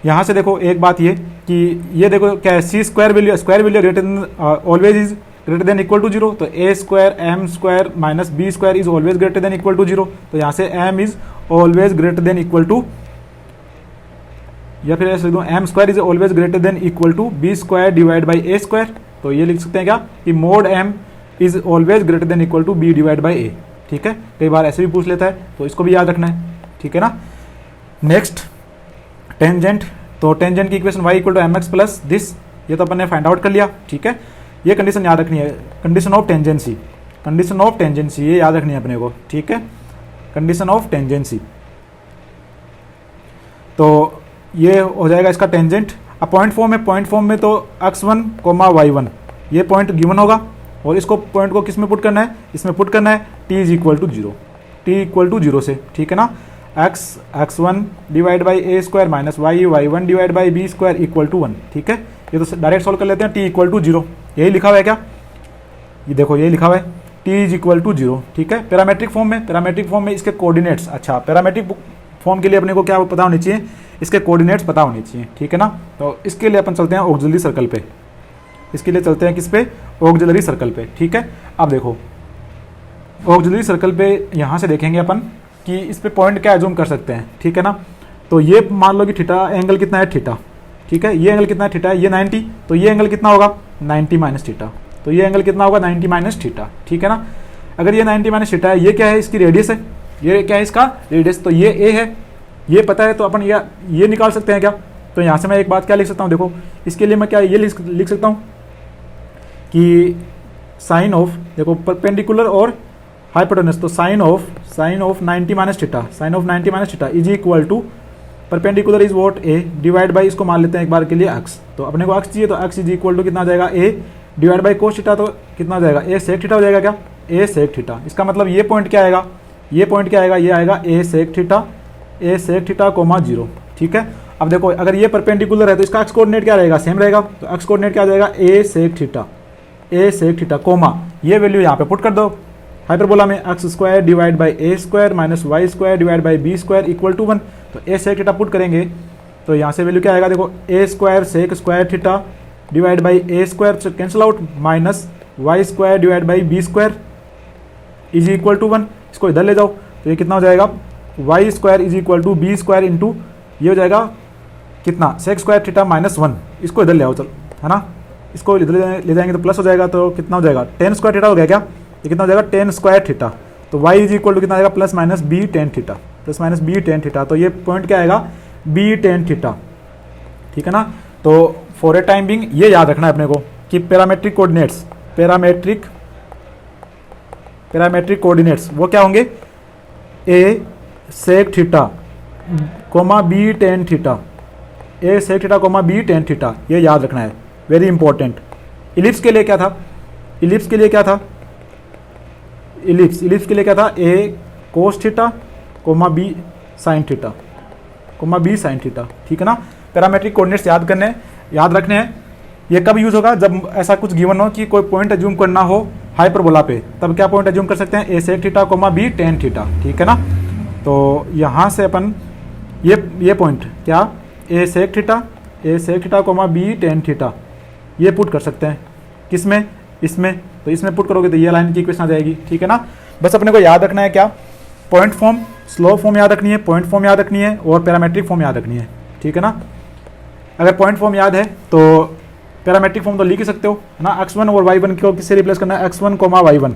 यहाँ से देखो एक बात ये कि ये देखो क्या है, c square value greater than always is greater than equal to zero, तो a square M square minus B square is always greater than equal to zero, तो यहाँ से m is always greater than equal to, या फिर ऐसे लिख दो m square is always greater than equal to B square divide by A square. तो ये लिख सकते हैं क्या कि mod m is always greater than equal to b divide by a, ठीक है। कई बार ऐसे भी पूछ लेता है, तो इसको भी याद रखना है, ठीक है ना। नेक्स्ट टेंजेंट, तो टेंजेंट की equation y equal to M x plus this, ये तो अपन ने फाइंड आउट कर लिया, ठीक है। ये कंडीशन याद रखनी है, condition of tangency, condition of tangency ये याद रखनी है अपने को, ठीक है, कंडीशन ऑफ टेंजेंसी। तो ये हो जाएगा इसका टेंजेंट। अब पॉइंट फॉर्म में तो x1 y1 ये पॉइंट गिवन होगा, और इसको पॉइंट को किस में पुट करना है, इसमें पुट करना है t is equal to zero, t equal to zero से, ठीक है ना। x1 divide by A square minus y1 divide by B square equal to 1, ठीक है। ये तो डायरेक्ट सॉल्व कर लेते हैं, t इक्वल टू जीरो, यही लिखा हुआ है क्या, ये देखो यही लिखा हुआ है t is equal to zero, ठीक है। पैरामेट्रिक फॉर्म में इसके कोऑर्डिनेट्स, अच्छा पैरामेट्रिक फॉर्म के लिए अपने को क्या पता होनी चाहिए, इसके कोऑर्डिनेट्स पता होनी चाहिए, ठीक है ना। तो इसके लिए अपन चलते हैं ऑक्सिलरी सर्कल पे, इसके लिए चलते हैं किस पे, ऑक्सिलरी सर्कल पे, ठीक है। अब देखो ऑक्सिलरी सर्कल पे यहाँ से देखेंगे अपन कि इस पे पॉइंट क्या एज्यूम कर सकते हैं, ठीक है ना। तो ये मान लो कि थीटा एंगल कितना है, थीटा, ठीक है। ये एंगल कितना है, थीटा है, ये 90, तो ये एंगल कितना होगा 90 माइनस थीटा, तो ये एंगल कितना होगा 90 माइनस थीटा, ठीक है ना। अगर ये 90 माइनस थीटा है, ये क्या है, इसकी रेडियस है, ये क्या है इसका रेडियस, तो ये ए है, ये पता है, तो अपन ये निकाल सकते हैं क्या। तो यहाँ से मैं एक बात क्या लिख सकता हूँ, देखो इसके लिए मैं क्या ये लिख सकता हूँ कि साइन ऑफ, देखो परपेंडिकुलर और हाइपोटेनस, तो sine of 90 minus theta, sine of 90 minus theta is equal to perpendicular is what A divide by, इसको मान लेते हैं एक बार के लिए एक्स, तो अपने को एक्स चाहिए, तो एक्स इज इक्वल टू कितना आ जाएगा a divide by cos theta, तो कितना आ जाएगा ए सेक थीटा हो जाएगा क्या, ए सेक थीटा। इसका मतलब ये पॉइंट क्या आएगा, ये पॉइंट क्या आएगा, ये आएगा ए सेक थीटा कोमा जीरो, ठीक है। अब देखो अगर ये परपेंडिकुलर है तो इसका एक्स कोऑर्डिनेट क्या रहेगा, सेम रहेगा, तो एक्स कोऑर्डिनेट क्या आ जाएगा ए सेक थीटा कोमा, ये वैल्यू यहाँ पे पुट कर दो हाइपरबोला में, X square divide by A square minus Y square divide by B square equal to 1, तो ए सेक थीटा पुट करेंगे, तो यहाँ से वैल्यू क्या आएगा, देखो a square sec square theta divide by A square cancel out minus Y square divide by B square is equal to 1, इसको इधर ले जाओ, तो ये कितना हो जाएगा Y square is equal to B square into ये हो जाएगा कितना सेक स्क्वायर थीटा माइनस 1, इसको इधर ले आओ चल, है ना, इसको इधर ले जाएंगे तो प्लस हो जाएगा, तो कितना हो जाएगा 10 स्क्वायर थीटा हो गया क्या, ये कितना हो जाएगा 10 स्क्वायर थीटा, तो y इज इक्वल टू कितना आएगा plus minus B tan theta, plus minus B tan theta, तो ये पॉइंट क्या आएगा बी टेन थीटा, ठीक है ना। तो फॉर ए टाइम बिंग ये याद रखना है अपने को कि पैरामेट्रिक कोऑर्डिनेट्स वो क्या होंगे, a sec theta comma b tan theta, a sec theta comma b tan theta, ये याद रखना है, वेरी इंपॉर्टेंट। इलिप्स के लिए क्या था, इलिप्स के लिए क्या था a cos theta comma b sine theta, ठीक है ना। पैरामेट्रिक कोऑर्डिनेट्स याद रखने हैं। ये कब यूज होगा, जब ऐसा कुछ गिवन हो कि कोई पॉइंट एज्यूम करना हो हाइपरबोला पे, तब क्या पॉइंट एज्यूम कर सकते हैं, a sec theta comma b tan theta, ठीक है ना। तो यहाँ से अपन ये पॉइंट क्या a sec theta comma b tan theta ये पुट कर सकते हैं, किसमें, इसमें, तो इसमें पुट करोगे तो ये लाइन की इक्वेशन आ जाएगी, ठीक है ना। बस अपने को याद रखना है क्या, पॉइंट फॉर्म, स्लो फॉर्म याद रखनी है, पॉइंट फॉर्म याद रखनी है, और पैरामेट्रिक फॉर्म याद रखनी है, ठीक है ना। अगर पॉइंट फॉर्म याद है तो पैरामेट्रिक फॉर्म तो लिख ही सकते हो, है ना। x1 और y1 को किससे रिप्लेस करना है, x1 कोमा y1,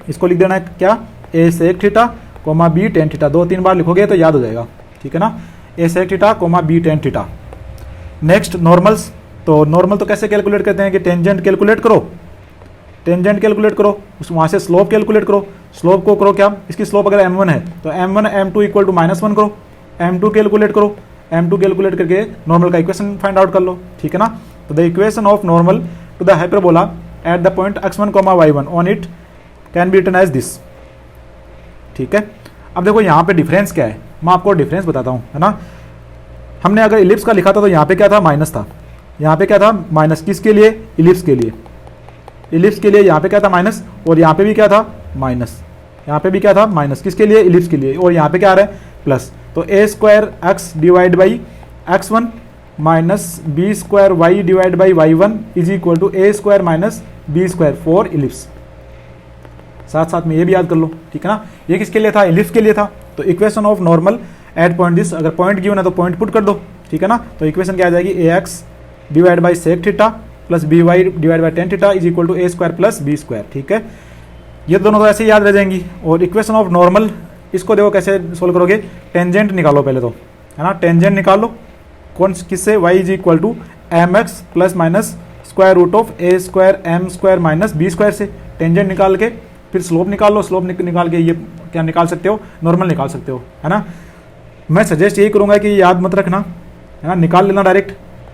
इसको लिख देना है क्या a sec theta comma b tan theta, 2-3 बार लिखोगे तो याद हो जाएगा, ठीक है ना, a sec theta comma b tan theta. Next normals, तो नॉर्मल तो कैसे कैलकुलेट करते हैं कि टेंजेंट कैलकुलेट करो, टेंजेंट कैलकुलेट करो, उस वहाँ से स्लोप कैलकुलेट करो, स्लोप को करो क्या, इसकी स्लोप अगर m1 है तो m1 m2 इक्वल टू -1 करो, m2 कैलकुलेट करो, m2 कैलकुलेट करके नॉर्मल का इक्वेशन फाइंड आउट कर लो, ठीक है ना। तो the equation of normal to the hyperbola at the point x1, y1 on it can be written as this, ठीक है। अब देखो यहाँ पे डिफरेंस क्या है, मैं आपको डिफरेंस बताता हूँ, है ना। हमने अगर इलिप्स का लिखा था तो यहाँ पे क्या था, माइनस था, यहाँ पे क्या था, माइनस, किसके लिए, इलिप्स के लिए, इलिप्स के लिए यहाँ पे क्या था, माइनस, और यहाँ पे भी क्या था, माइनस, यहाँ पे भी क्या था, माइनस, किसके लिए, इलिप्स के लिए, और यहाँ पे क्या आ रहा है, प्लस। तो a square x divide by x1 minus B square y divide by y1 is equal to A square minus B square for ellipse. साथ साथ में ये भी याद कर लो, ठीक है ना। ये किसके लिए था, इलिप्स के लिए था। तो equation of normal at point this, अगर पॉइंट गिवन है तो पॉइंट पुट कर दो, ठीक है ना। तो इक्वेशन क्या आ जाएगी, a x divide by sec theta plus b y divide by tan theta is equal to A square plus B square, ठीक है। ये दोनों तो ऐसे ही याद रह जाएंगी। और इक्वेशन ऑफ नॉर्मल, इसको देखो कैसे सोल्व करोगे, टेंजेंट निकालो पहले तो, है ना, टेंजेंट निकालो, कौन किससे, y is equal to M x plus minus square root of A square M square minus B square से टेंजेंट निकाल के फिर स्लोप निकाल लो, स्लोप निकाल के ये क्या निकाल सकते हो, नॉर्मल निकाल सकते हो, है ना। मैं सजेस्ट यही करूँगा कि याद मत रखना, है ना, निकाल लेना डायरेक्ट।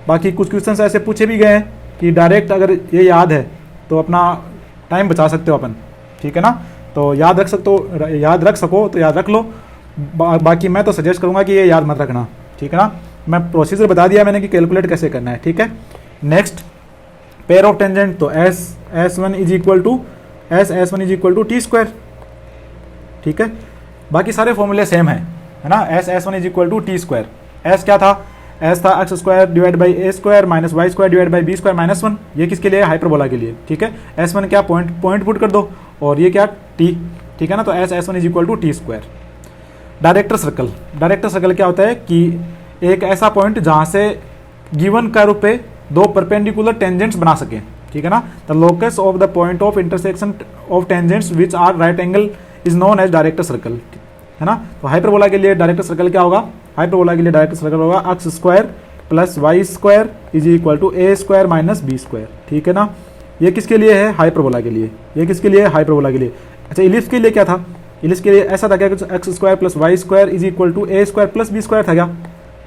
बाकी कुछ क्वेश्चन ऐसे पूछे भी गए हैं कि डायरेक्ट अगर ये याद है तो अपना टाइम बचा सकते हो अपन, ठीक है ना। तो याद रख सको तो याद रख लो। बाकी मैं तो सजेस्ट करूँगा कि ये याद मत रखना, ठीक है ना। मैं प्रोसीजर बता दिया मैंने कि कैलकुलेट कैसे करना है, ठीक है। नेक्स्ट पेयर ऑफ टेंजेंट, तो S1 is equal to S1 is equal to T square, ठीक है। बाकी सारे फॉर्मूले सेम है ना। S1 is equal to T square, S क्या था, S था X square divide by A square minus Y square divide by B square minus 1। ये किसके लिए, हाइपरबोला के लिए, ठीक है। S1 क्या, पॉइंट पुट कर दो, और ये क्या, t, ठीक है ना। तो S1 is equal to T square. Director circle क्या होता है कि एक ऐसा पॉइंट जहाँ से गिवन कर्व पे दो परपेंडिकुलर टेंजेंट्स बना सके, ठीक है ना। The locus of the point of intersection of tangents which are right angle is known as director circle, है ना। तो हाइपरबोला के लिए डायरेक्टर सर्कल क्या होगा, हाइपरबोला के लिए डायरेक्टर सर्कल होगा x square plus Y square is equal to A square minus B square, ठीक है ना। ये किसके लिए है, हाइपरबोला के लिए, ये किसके लिए, हाइपरबोला के लिए। अच्छा, इलिप्स के लिए क्या था, इलिप्स के लिए ऐसा था क्या, x square plus Y square is equal to A square plus B square था क्या।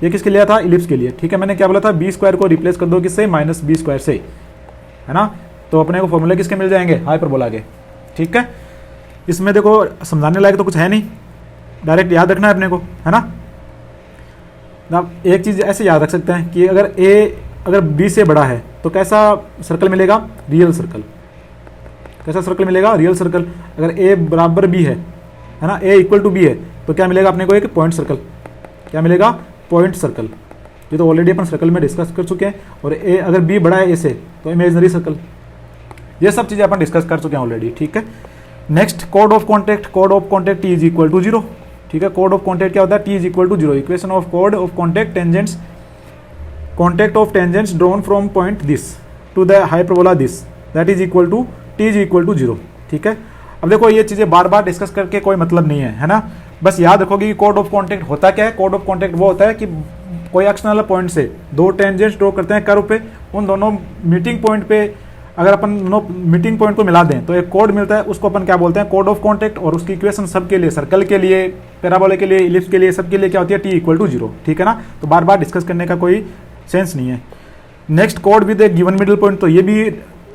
ये किसके लिए था, इलिप्स के लिए, ठीक है। मैंने क्या बोला था, बी स्क्वायर को रिप्लेस कर दो किससे, माइनस बी स्क्वायर से, है ना। तो अपने को फॉर्मूले किसके मिल जाएंगे, हाइपरबोला के, ठीक है। इसमें देखो समझाने लायक तो कुछ है नहीं, डायरेक्ट याद रखना है अपने को, है ना। अब एक चीज़ ऐसे याद रख सकते हैं कि अगर बी से बड़ा है तो कैसा सर्कल मिलेगा, रियल सर्कल। कैसा सर्कल मिलेगा, रियल सर्कल। अगर ए बराबर बी है ना, ए इक्वल टू बी है, तो क्या मिलेगा अपने को, एक पॉइंट सर्कल। क्या मिलेगा, पॉइंट सर्कल। ये तो ऑलरेडी अपन सर्कल में डिस्कस कर चुके हैं। और ए अगर बी बड़ा है ए से तो इमेजिनरी सर्कल। ये सब चीज़ें अपन डिस्कस कर चुके हैं ऑलरेडी, ठीक है। नेक्स्ट कोड of contact T is equal to 0, ठीक है। कोड ऑफ कॉन्टैक्ट क्या होता है, T is equal to 0। Equation of कोड of contact tangents, contact of tangents drawn from point this to the hyperbola this, that is equal to T is equal to 0, ठीक है। अब देखो ये चीज़ें बार बार डिस्कस करके कोई मतलब नहीं है ना। बस याद रखोगे कि कोड ऑफ कॉन्टैक्ट होता क्या है। कोड ऑफ कॉन्टैक्ट वो होता है कि कोई एक्सटर्नल पॉइंट से दो टेंजेंट्स ड्रॉ करते हैं कर्व पे, उन दोनों मीटिंग पॉइंट पे अगर अपन दोनों मीटिंग पॉइंट को मिला दें तो एक कोड मिलता है, उसको अपन क्या बोलते हैं, कोड ऑफ कॉन्टैक्ट। और उसकी इक्वेशन सबके लिए, सर्कल के लिए, पैराबोला के लिए, इलिप्स के लिए, सबके लिए क्या होती है, टी इक्वल टू 0, ठीक है ना। तो बार बार डिस्कस करने का कोई सेंस नहीं है। नेक्स्ट कोड with a given middle point, तो ये भी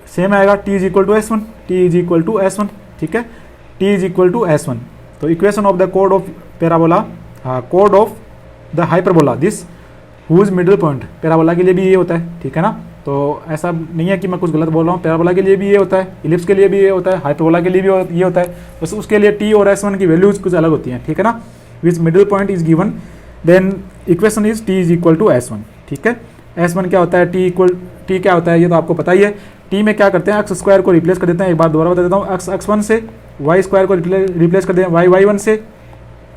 सेम आएगा, T is equal to S1, T is equal to S1, ठीक है। T is equal to S1। तो इक्वेशन ऑफ द कोड ऑफ पैराबोला, कोड of the hyperbola this whose middle point, parabola के लिए भी ये होता है, ठीक है ना। तो ऐसा नहीं है कि मैं कुछ गलत बोल रहा हूँ, पैराबोला के लिए भी ये होता है, इलिप्स के लिए भी ये होता है, हाइपरबोला के लिए भी ये होता है। बस उसके लिए टी और S1 की वैल्यूज कुछ अलग होती हैं, ठीक है ना। Which middle point is given then equation is T is equal to S1, ठीक है। S1 क्या होता है, टी क्या होता है ये तो आपको पता ही है। टी में क्या करते हैं, एक्स स्क्वायर को रिप्लेस कर देते हैं, एक बार दोबारा बता देता हूँ, x1 से, वाई स्क्वायर को रिप्लेस कर देते हैं y1 से,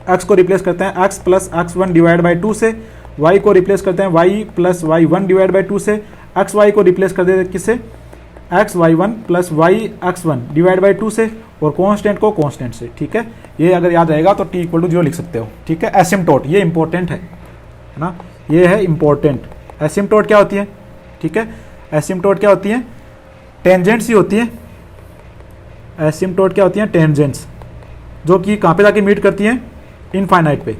x को रिप्लेस करते हैं x plus x1 divide by 2 से, y को रिप्लेस करते हैं y plus y1 divide by 2 से, xy को रिप्लेस कर देते हैं किससे, xy1 plus yx1 divide by 2 से, और कांस्टेंट को कांस्टेंट से, ठीक है। ये अगर याद रहेगा तो t इक्वल टू 0 लिख सकते हो, ठीक है। एसिम्टोट, ये इंपॉर्टेंट है ना, ये है इंपॉर्टेंट एसिम्पटोट क्या होती है, ठीक है, एसिम्पटोट क्या होती है, टेंजेंट्स ही होती है। एसिम्पटोट क्या होती हैं, टेंजेंट्स, जो कि कहाँ पे जाके मीट करती हैं, इनफाइनाइट पे।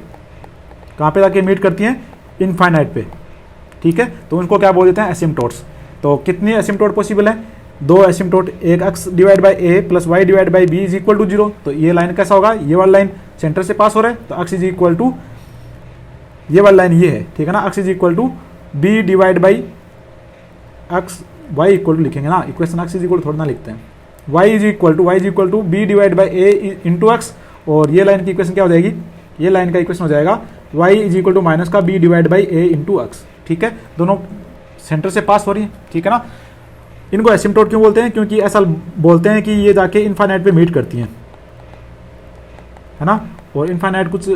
कहाँ पे जाके मीट करती हैं, इनफाइनाइट पे, ठीक है। तो उनको क्या बोल देते हैं, एसिम्पटोट्स। तो कितनी एसिम्पटोट पॉसिबल है, दो एसिम्पटोट, एक x divide by a plus y divide by b is equal to 0। तो ये लाइन कैसा होगा, ये वाली लाइन सेंटर से पास हो रहा है, तो एक्स इज इक्वल टू, ये वाली लाइन ये है, ठीक है ना, x is equal to b divide by x, y equal to लिखेंगे ना, इक्वेशन एक्स इज इक्वल थोड़ा ना लिखते हैं, y is equal to b divide by a into x. और ये लाइन की इक्वेशन क्या हो जाएगी, ये लाइन का इक्वेशन हो जाएगा y is equal to minus का b divide by a into x, ठीक है। दोनों सेंटर से पास हो रही है, ठीक है ना। इनको एसिम्पटोट क्यों बोलते हैं, क्योंकि ऐसा बोलते हैं कि ये जाके इनफाइनाइट पे मीट करती हैं, है ना। और इनफाइनाइट कुछ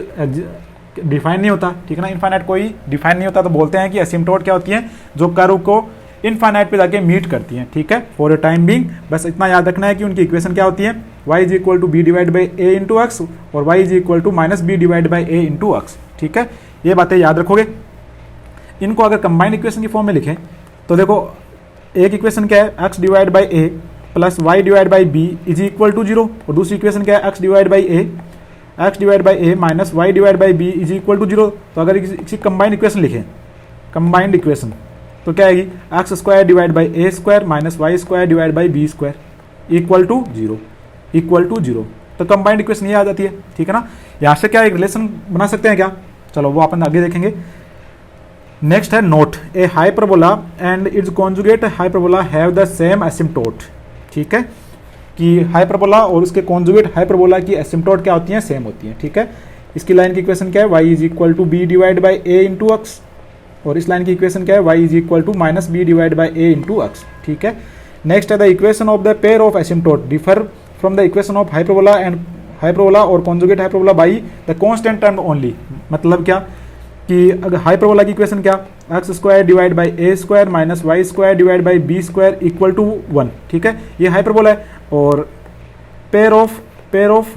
डिफाइन नहीं होता, ठीक है ना, इनफाइनाइट कोई डिफाइन नहीं होता, तो बोलते हैं कि एसिम्पटोट क्या होती है, जो कर्व को इनफाइनाइट पे जाके मीट करती हैं, ठीक है। फॉर अ टाइम बीइंग बस इतना याद रखना है कि उनकी इक्वेशन क्या होती है, y is equal to b divide by a into x और y is equal to minus b divide by a into x, ठीक है। ये बातें याद रखोगे। इनको अगर कंबाइंड इक्वेशन की फॉर्म में लिखें तो देखो, एक इक्वेशन क्या है, x divide by a plus y divide by b is equal to 0, और दूसरी इक्वेशन क्या है, x divide by a minus y divide by b is equal to 0। तो अगर इसी कंबाइंड इक्वेशन लिखें, कंबाइंड इक्वेशन, तो क्या आएगी, x square divide by A square minus Y square divide by B square equal to 0। तो combined equation ये आ जाती है, ठीक है ना। यहाँ से क्या एक रिलेशन बना सकते हैं क्या, चलो वो अपन आगे देखेंगे। नेक्स्ट है note, a hyperbola and its conjugate hyperbola have the same asymptote, ठीक है, कि हाइपरबोला और उसके कॉन्जुगेट हाइपरबोला की एसिम्पटोट क्या होती हैं, सेम होती हैं, ठीक है। इसकी लाइन की इक्वेशन क्या है, y is equal to b divide by a into x, और इस लाइन की इक्वेशन क्या है, y is equal to minus b divide by a into x, ठीक है। नेक्स्ट है the equation of the pair of asymptote differ from the equation of hyperbola and hyperbola और conjugate hyperbola by the constant term only. मतलब क्या कि अगर hyperbola की equation क्या, x square divide by A square minus Y square divide by B square equal to 1, ठीक है, ये हाइपरबोला है। और पेयर ऑफ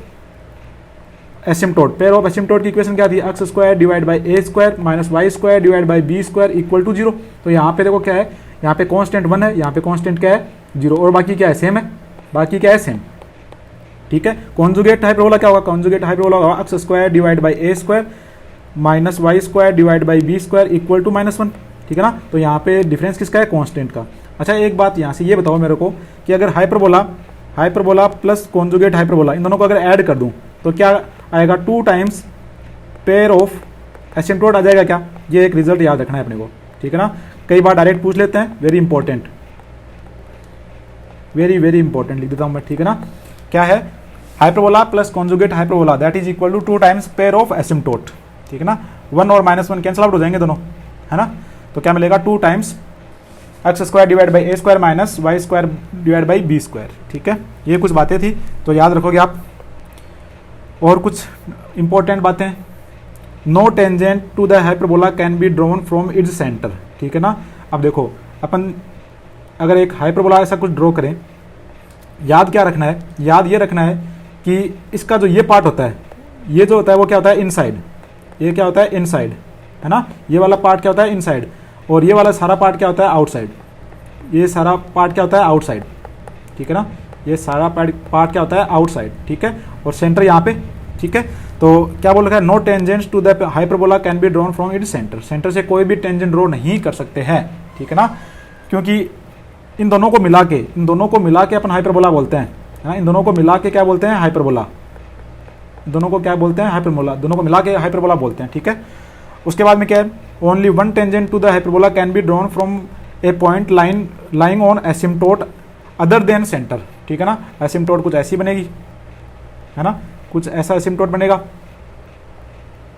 एसिम्पटोट की इक्वेशन क्या थी, x square divide by A square minus Y square divide by B square equal to 0। तो यहाँ पे देखो क्या है, यहाँ पे कांस्टेंट 1 है, यहाँ पे कांस्टेंट क्या है 0, और बाकी क्या है, सेम है, बाकी क्या है, सेम, ठीक है। कॉन्जुगेट हाइपरबोला क्या होगा, कॉन्जुगेट हाइपरबोला होगा x square divide by A square minus Y square divide by B square equal to -1, ठीक है ना। तो यहाँ पे डिफरेंस किसका है, कांस्टेंट का। अच्छा एक बात यहाँ से ये बताओ मेरे को कि अगर हाइपरबोला प्लस कॉन्जुगेट हाइपरबोला, इन दोनों को अगर ऐड कर दूं तो क्या आएगा, 2 टाइम्स पेयर ऑफ एसिम्पटोट आ जाएगा क्या। ये एक रिजल्ट याद रखना है अपने को, ठीक है ना। कई बार डायरेक्ट पूछ लेते हैं, वेरी इंपॉर्टेंट, वेरी इंपॉर्टेंट लिख देता हूं मैं, ठीक है ना। क्या है, hyperbola plus conjugate hyperbola that is equal to 2 times pair of asymptote, ठीक है ना। 1 और -1 कैंसिल आउट हो जाएंगे दोनों, है ना। तो क्या मिलेगा, 2 times x square divide by A square minus Y square divide by B square, ठीक है। ये कुछ बातें थी तो याद रखोगे आप। और कुछ इंपॉर्टेंट बातें, no tangent to the hyperbola can be drawn from its centre, ठीक है ना। अब देखो अपन अगर एक हाइपरबोला ऐसा कुछ ड्रॉ करें, याद क्या रखना है, याद ये रखना है कि इसका जो ये पार्ट होता है, ये जो होता है वो क्या होता है, इनसाइड, ये क्या होता है, इनसाइड, है ना। ये वाला पार्ट क्या होता है, इनसाइड, और ये वाला सारा पार्ट क्या होता है, आउटसाइड। ये सारा पार्ट क्या होता है, आउटसाइड, ठीक है ना। ये सारा पार्ट क्या होता है, आउटसाइड, ठीक है। और सेंटर यहाँ पे, ठीक है। तो क्या बोल रखा है, no tangents to the hyperbola can be drawn from its centre, centre से कोई भी टेंजेंट ड्रॉ नहीं कर सकते हैं, ठीक है ना। क्योंकि इन दोनों को मिला के अपन हाइपरबोला बोलते हैं, है ना। इन दोनों को मिला के क्या बोलते हैं, हाइपरबोला, दोनों को क्या बोलते हैं, हाइपरबोला, दोनों को मिला के हाइपरबोला बोलते हैं, ठीक है। उसके बाद में क्या है, only 1 tangent to the hyperbola can be drawn from a point lying on asymptote other than centre, ठीक है ना। एसिम्पटोट कुछ ऐसी बनेगी, है ना, कुछ ऐसा एसिम्पटोट बनेगा।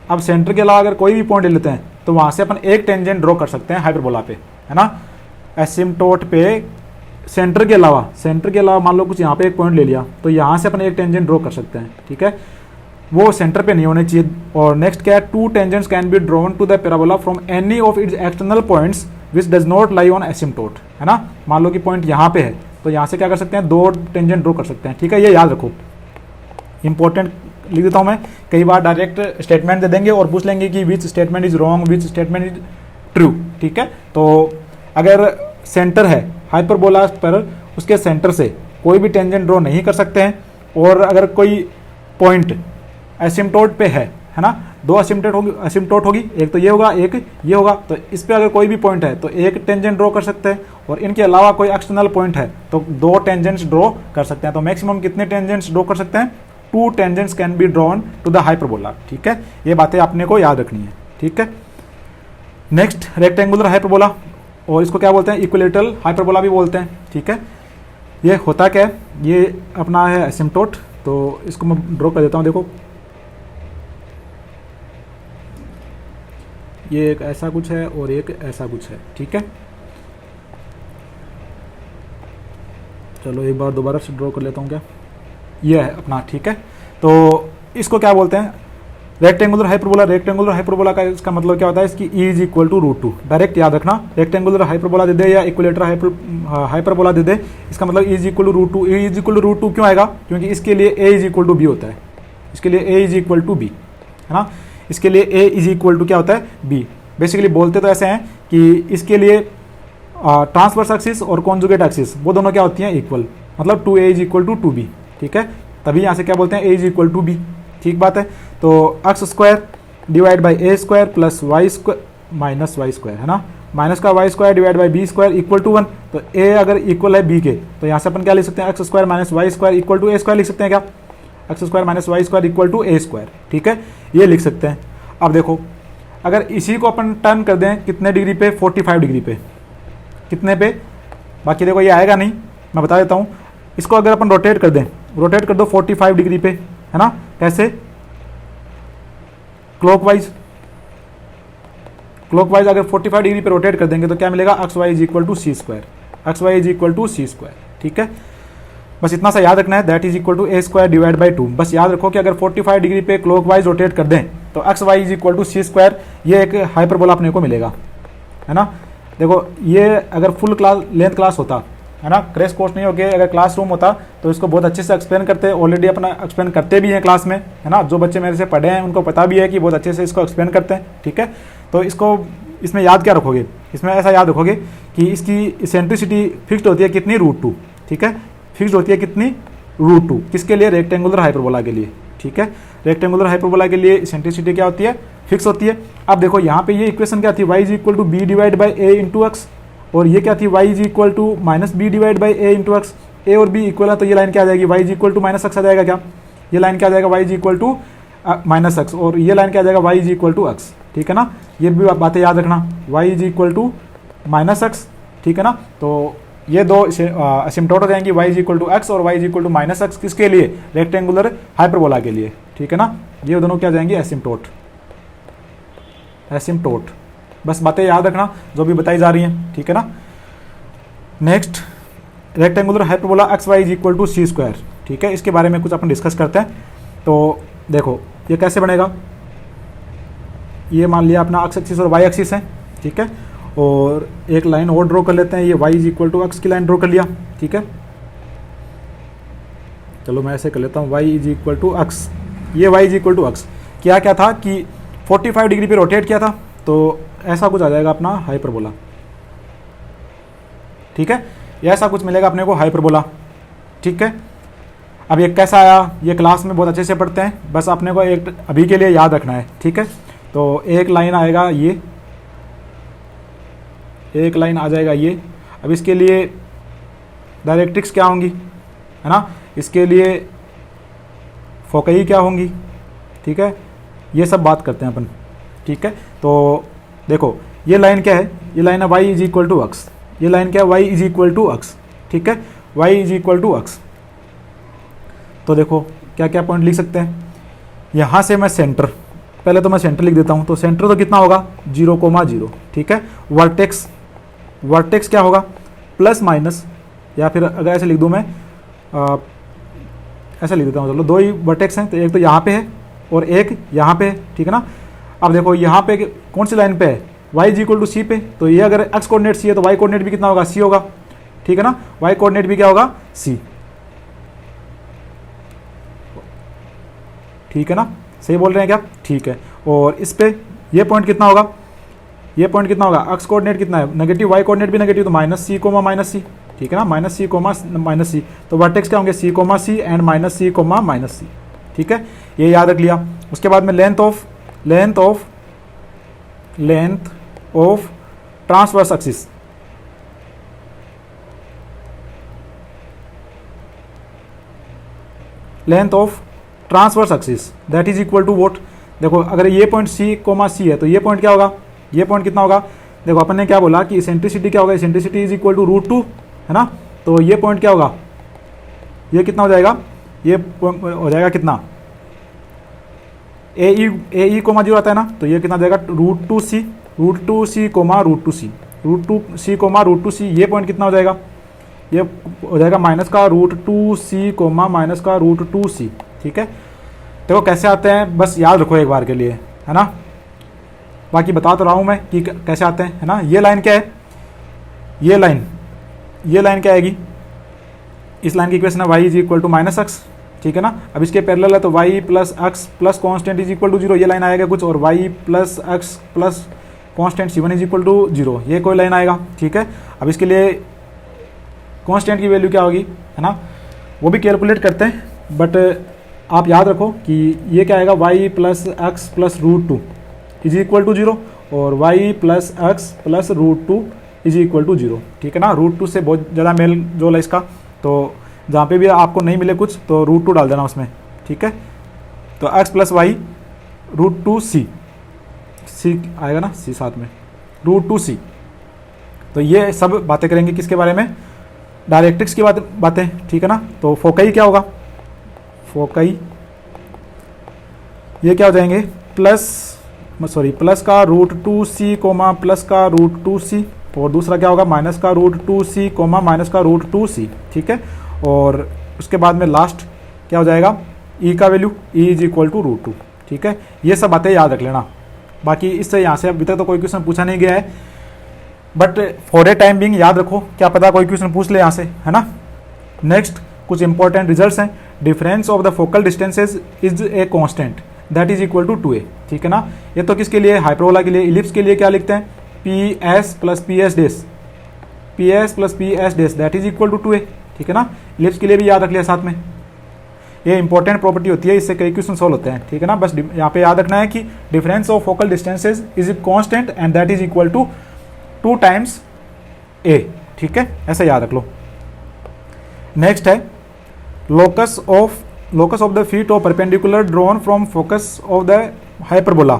अब सेंटर के अलावा अगर कोई भी पॉइंट ले लेते हैं तो वहां से अपन एक टेंजेंट ड्रॉ कर सकते हैं हाइपरबोला पे, है ना। एसिम्पटोट पे सेंटर के अलावा मान लो कुछ यहाँ पे एक पॉइंट ले लिया तो यहाँ से अपन एक टेंजेंट ड्रॉ कर सकते हैं, ठीक है। वो सेंटर पे नहीं होने चाहिए। और नेक्स्ट क्या है, 2 tangents can be drawn to the parabola from any of its external points which does not lie on asymptote, है ना। मान लो कि पॉइंट यहाँ पे है तो यहाँ से क्या कर सकते हैं, 2 टेंजेंट ड्रॉ कर सकते हैं, ठीक है। ये याद रखो, इंपॉर्टेंट लिख देता हूँ मैं। कई बार डायरेक्ट स्टेटमेंट दे देंगे और पूछ लेंगे कि which statement is wrong, which statement is true, ठीक है। तो अगर सेंटर है हाइपरबोला पर, उसके सेंटर से कोई भी टेंजेंट ड्रॉ नहीं कर सकते हैं, और अगर कोई पॉइंट एसिम्टोट पे है ना, दो असिम्टोट होगी, एक तो ये होगा, एक ये होगा, तो इस पे अगर कोई भी पॉइंट है तो एक टेंजेंट ड्रॉ कर सकते हैं, और इनके अलावा कोई एक्सटर्नल पॉइंट है तो दो टेंजेंट्स ड्रॉ कर सकते हैं। तो मैक्सिमम कितने टेंजेंट्स ड्रॉ कर सकते हैं? 2 tangents can be drawn to the hyperbola, ठीक है। ये बातें आपने को याद रखनी है, ठीक है। नेक्स्ट रेक्टेंगुलर हाइपरबोला, और इसको क्या बोलते हैं? इक्विलेटरल हाइपरबोला भी बोलते हैं, ठीक है। ये होता क्या है? ये अपना है एसिम्टोट, तो इसको मैं ड्रॉ कर देता हूँ। देखो ये एक ऐसा कुछ है और एक ऐसा कुछ है, ठीक है। चलो एक बार दोबारा से ड्रॉ कर लेता हूँ। क्या ये है अपना, ठीक है। तो इसको क्या बोलते हैं? Rectangular hyperbola. रेक्टेंगुलर हाइपरबोला का इसका मतलब क्या होता है? इसकी e is equal to √2। Direct याद रखना, रेक्टेंगुलर हाइपरबोला दे दे या इक्विलेटरल हाइपरबोला दे दे, इसका मतलब e is equal to √2। E is equal to √2 क्यों आएगा? क्योंकि इसके लिए a is equal to b होता है, इसके लिए a is equal to b, है ना। इसके लिए ए इज इक्वल टू क्या होता है? बी। बेसिकली बोलते तो ऐसे हैं कि इसके लिए ट्रांसवर्स एक्सिस और कॉन्जुगेट एक्सिस वो दोनों क्या होती हैं? इक्वल, मतलब 2a is equal to 2b, ठीक है। तभी यहाँ से क्या बोलते हैं? a is equal to b, ठीक बात है। तो x square divide by A square plus Y square minus Y square, है ना, माइनस का y square divide by B square equal to 1। तो a अगर इक्वल है b के, तो यहाँ से अपन क्या लिख सकते हैं? X square minus Y square equal to A square लिख सकते हैं क्या? X square minus Y square equal to A square, ठीक है, ये लिख सकते हैं। अब देखो, अगर इसी को अपन टर्न कर दें कितने डिग्री पे? 45 डिग्री पे। कितने पे? बाकी देखो ये आएगा नहीं, मैं बता देता हूँ। इसको अगर अपन रोटेट कर दें, रोटेट कर दो 45 डिग्री पे, है ना। कैसे? क्लॉकवाइज। क्लॉकवाइज अगर 45 डिग्री पे रोटेट कर देंगे तो क्या मिलेगा? X y is equal to c square, x y is equal to c square, ठीक है। बस इतना सा याद रखना है, that is equal to A square divide by 2। बस याद रखो कि अगर 45 डिग्री पे क्लॉकवाइज रोटेट कर दें तो x y is equal to c square, ये एक हाइपरबोला अपने को मिलेगा, है ना। देखो ये अगर फुल क्लास लेंथ क्लास होता, है ना, क्रैश कोर्स नहीं होके अगर क्लासरूम होता तो इसको बहुत अच्छे से एक्सप्लेन करते। ऑलरेडी अपना एक्सप्लेन करते भी हैं क्लास में, है ना। जो बच्चे मेरे से पढ़े हैं उनको पता भी है कि बहुत अच्छे से इसको एक्सप्लेन करते हैं, ठीक है। तो इसको इसमें याद क्या रखोगे? इसमें ऐसा याद रखोगे कि इसकी इसेंट्रिसिटी फिक्स्ड होती है कितनी? √2, ठीक है। फिक्स्ड होती है कितनी? √2। किसके लिए? रेक्टेंगुलर हाइपरबोला के लिए, ठीक है। रेक्टेंगुलर हाइपरबोला के लिए इसेंट्रिसिटी क्या होती है? फिक्स होती है। अब देखो यहाँ पे ये इक्वेशन क्या थी? y is equal to b divide by a into x, और ये क्या थी? y is equal to minus b divide by a into x. A और बी इक्वल है तो ये लाइन क्या आ जाएगी? y is equal to minus x आ जाएगा क्या? ये लाइन क्या आ जाएगा? y is equal to minus x, और ये लाइन क्या आ जाएगा? y is equal to x, ठीक है ना। ये भी बातें याद रखना, y is equal to minus x, ठीक है ना। तो ये दो असिम्प्टोट हो जाएंगी, y is equal to x और y is equal to minus x. किसके लिए? रेक्टेंगुलर हाइपरबोला के लिए, ठीक है ना। ये दोनों क्या जाएंगे? Asymptote, asymptote. बस बातें याद रखना जो भी बताई जा रही हैं, ठीक है ना। Next rectangular hyperbola x y is equal to c square, ठीक है। इसके बारे में कुछ अपन डिस्कस करते हैं। तो देखो ये कैसे बनेगा? ये मान लिया अपना एक्स एक्सिस और वाई एक्सिस है, ठीक है। और एक लाइन और ड्रॉ कर लेते हैं, ये y is equal to x की लाइन ड्रॉ कर लिया, ठीक है। चलो मैं ऐसे कर लेता हूँ, y is equal to x. ये y is equal to x क्या क्या था कि 45 डिग्री पे रोटेट किया था, तो ऐसा कुछ आ जाएगा अपना हाइपरबोला, ठीक है। ये ऐसा कुछ मिलेगा अपने को हाइपरबोला, ठीक है। अब ये कैसा आया? ये क्लास में बहुत अच्छे से पढ़ते हैं, बस अपने को एक अभी के लिए याद रखना है, ठीक है। तो एक लाइन आएगा, ये एक लाइन आ जाएगा ये। अब इसके लिए डायरेक्ट्रिक्स क्या होंगी, है ना, इसके लिए फोकई क्या होंगी, ठीक है। ये सब बात करते हैं अपन, ठीक है। तो देखो ये लाइन क्या है? ये लाइन है y is equal to x. ये लाइन क्या है? y is equal to x, ठीक है। y is equal to x. तो देखो क्या क्या पॉइंट लिख सकते हैं यहाँ से? मैं सेंटर, पहले तो मैं सेंटर लिख देता हूँ। तो सेंटर तो कितना होगा? 0,0, ठीक है। वर्टेक्स, वर्टेक्स क्या होगा? प्लस माइनस, या फिर अगर ऐसे लिख दूँ मैं, ऐसे लिख देता हूँ। चलो दो ही वर्टेक्स हैं, तो एक तो यहाँ पे है और एक यहाँ पे है, ठीक है ना। अब देखो यहाँ पे कौन सी लाइन पे है? y इज इक्वल टू सी पे, तो ये अगर x कोऑर्डिनेट सी है तो y कोऑर्डिनेट भी कितना होगा? c होगा, ठीक है ना। y कोऑर्डिनेट भी क्या होगा? c, ठीक है ना। सही बोल रहे हैं क्या? ठीक है। और इस पे ये पॉइंट कितना होगा? ये पॉइंट कितना होगा, एक्स कोऑर्डिनेट कितना है नेगेटिव, वाई कोऑर्डिनेट भी नेगेटिव, तो minus c comma minus c, ठीक है ना, minus c comma minus c, तो वर्टेक्स क्या होंगे c comma c and minus c comma minus c, ठीक है, ये याद रख लिया। उसके बाद में length of transverse axis, length of transverse axis that is equal to vote. देखो अगर ये पॉइंट सी कोमा सी है तो ये पॉइंट क्या होगा, ये पॉइंट कितना होगा, देखो अपन ने क्या बोला कि इसेंट्रिसिटी क्या होगा, इसेंट्रिसिटी इज इक्वल टू √2 है ना, तो ये पॉइंट क्या होगा, ये कितना हो जाएगा, ये हो जाएगा कितना, ए कोमा 0 आता है ना, तो ये कितना जाएगा √2c coma √2c coma √2c, ये पॉइंट कितना हो जाएगा, ये हो जाएगा माइनस का √2c कोमा माइनस का √2c, ठीक है। देखो कैसे आते हैं बस याद रखो एक बार के लिए, है ना, बाकी बता तो रहा हूँ मैं कि कैसे आते हैं, है ना। ये लाइन क्या है, ये लाइन क्या आएगी, इस लाइन की इक्वेशन है y is equal to minus x, ठीक है ना। अब इसके पैरेलल है तो y plus x plus constant is equal to 0, ये लाइन आएगा कुछ, और y plus x plus constant c1 is equal to 0, ये कोई लाइन आएगा, ठीक है। अब इसके लिए कॉन्स्टेंट की वैल्यू क्या होगी, है ना, वो भी कैलकुलेट करते हैं, बट आप याद रखो कि ये क्या आएगा, y plus x plus √2 is equal to 0 और y plus x plus √2 is equal to 0, ठीक है ना। √2 से बहुत ज़्यादा मेल जोल है इसका, तो जहाँ पे भी आपको नहीं मिले कुछ तो √2 डाल देना उसमें, ठीक है। तो x प्लस वाई √2c आएगा ना, c साथ में √2c, तो ये सब बातें करेंगे किसके बारे में, डायरेक्ट्रिक्स की बातें, ठीक है ना। तो फोकई क्या होगा, फोकई ये क्या हो जाएंगे, प्लस का √2c कोमा प्लस का √2c, और दूसरा क्या होगा माइनस का √2c कोमा माइनस का √2c, ठीक है। और उसके बाद में लास्ट क्या हो जाएगा, e का value e is equal to √2, ठीक है। ये सब बातें याद रख लेना, बाकी इससे यहाँ से अभी तक तो कोई क्वेश्चन पूछा नहीं गया है, but for a time Bing याद रखो, क्या पता कोई क्वेश्चन पूछ ले यहाँ से, है ना। नेक्स्ट कुछ इंपॉर्टेंट रिजल्ट्स हैं, difference of the focal distances is a constant that is equal to 2a, ठीक है ना। ये तो किसके लिए, हाइपरबोला के लिए। इलिप्स के लिए क्या लिखते हैं, ps plus ps dash that is equal to 2a, ठीक है ना। इलिप्स के लिए भी याद रख लिया साथ में, ये इंपॉर्टेंट प्रॉपर्टी होती है, इससे कई क्वेश्चन सॉल्व होते हैं, ठीक है ना। बस यहाँ पे याद रखना है कि difference of focal distances is a constant and that is equal to 2 times a, ठीक है, ऐसा याद रख लो। नेक्स्ट है locus of the feet of perpendicular drawn from focus of the hyperbola.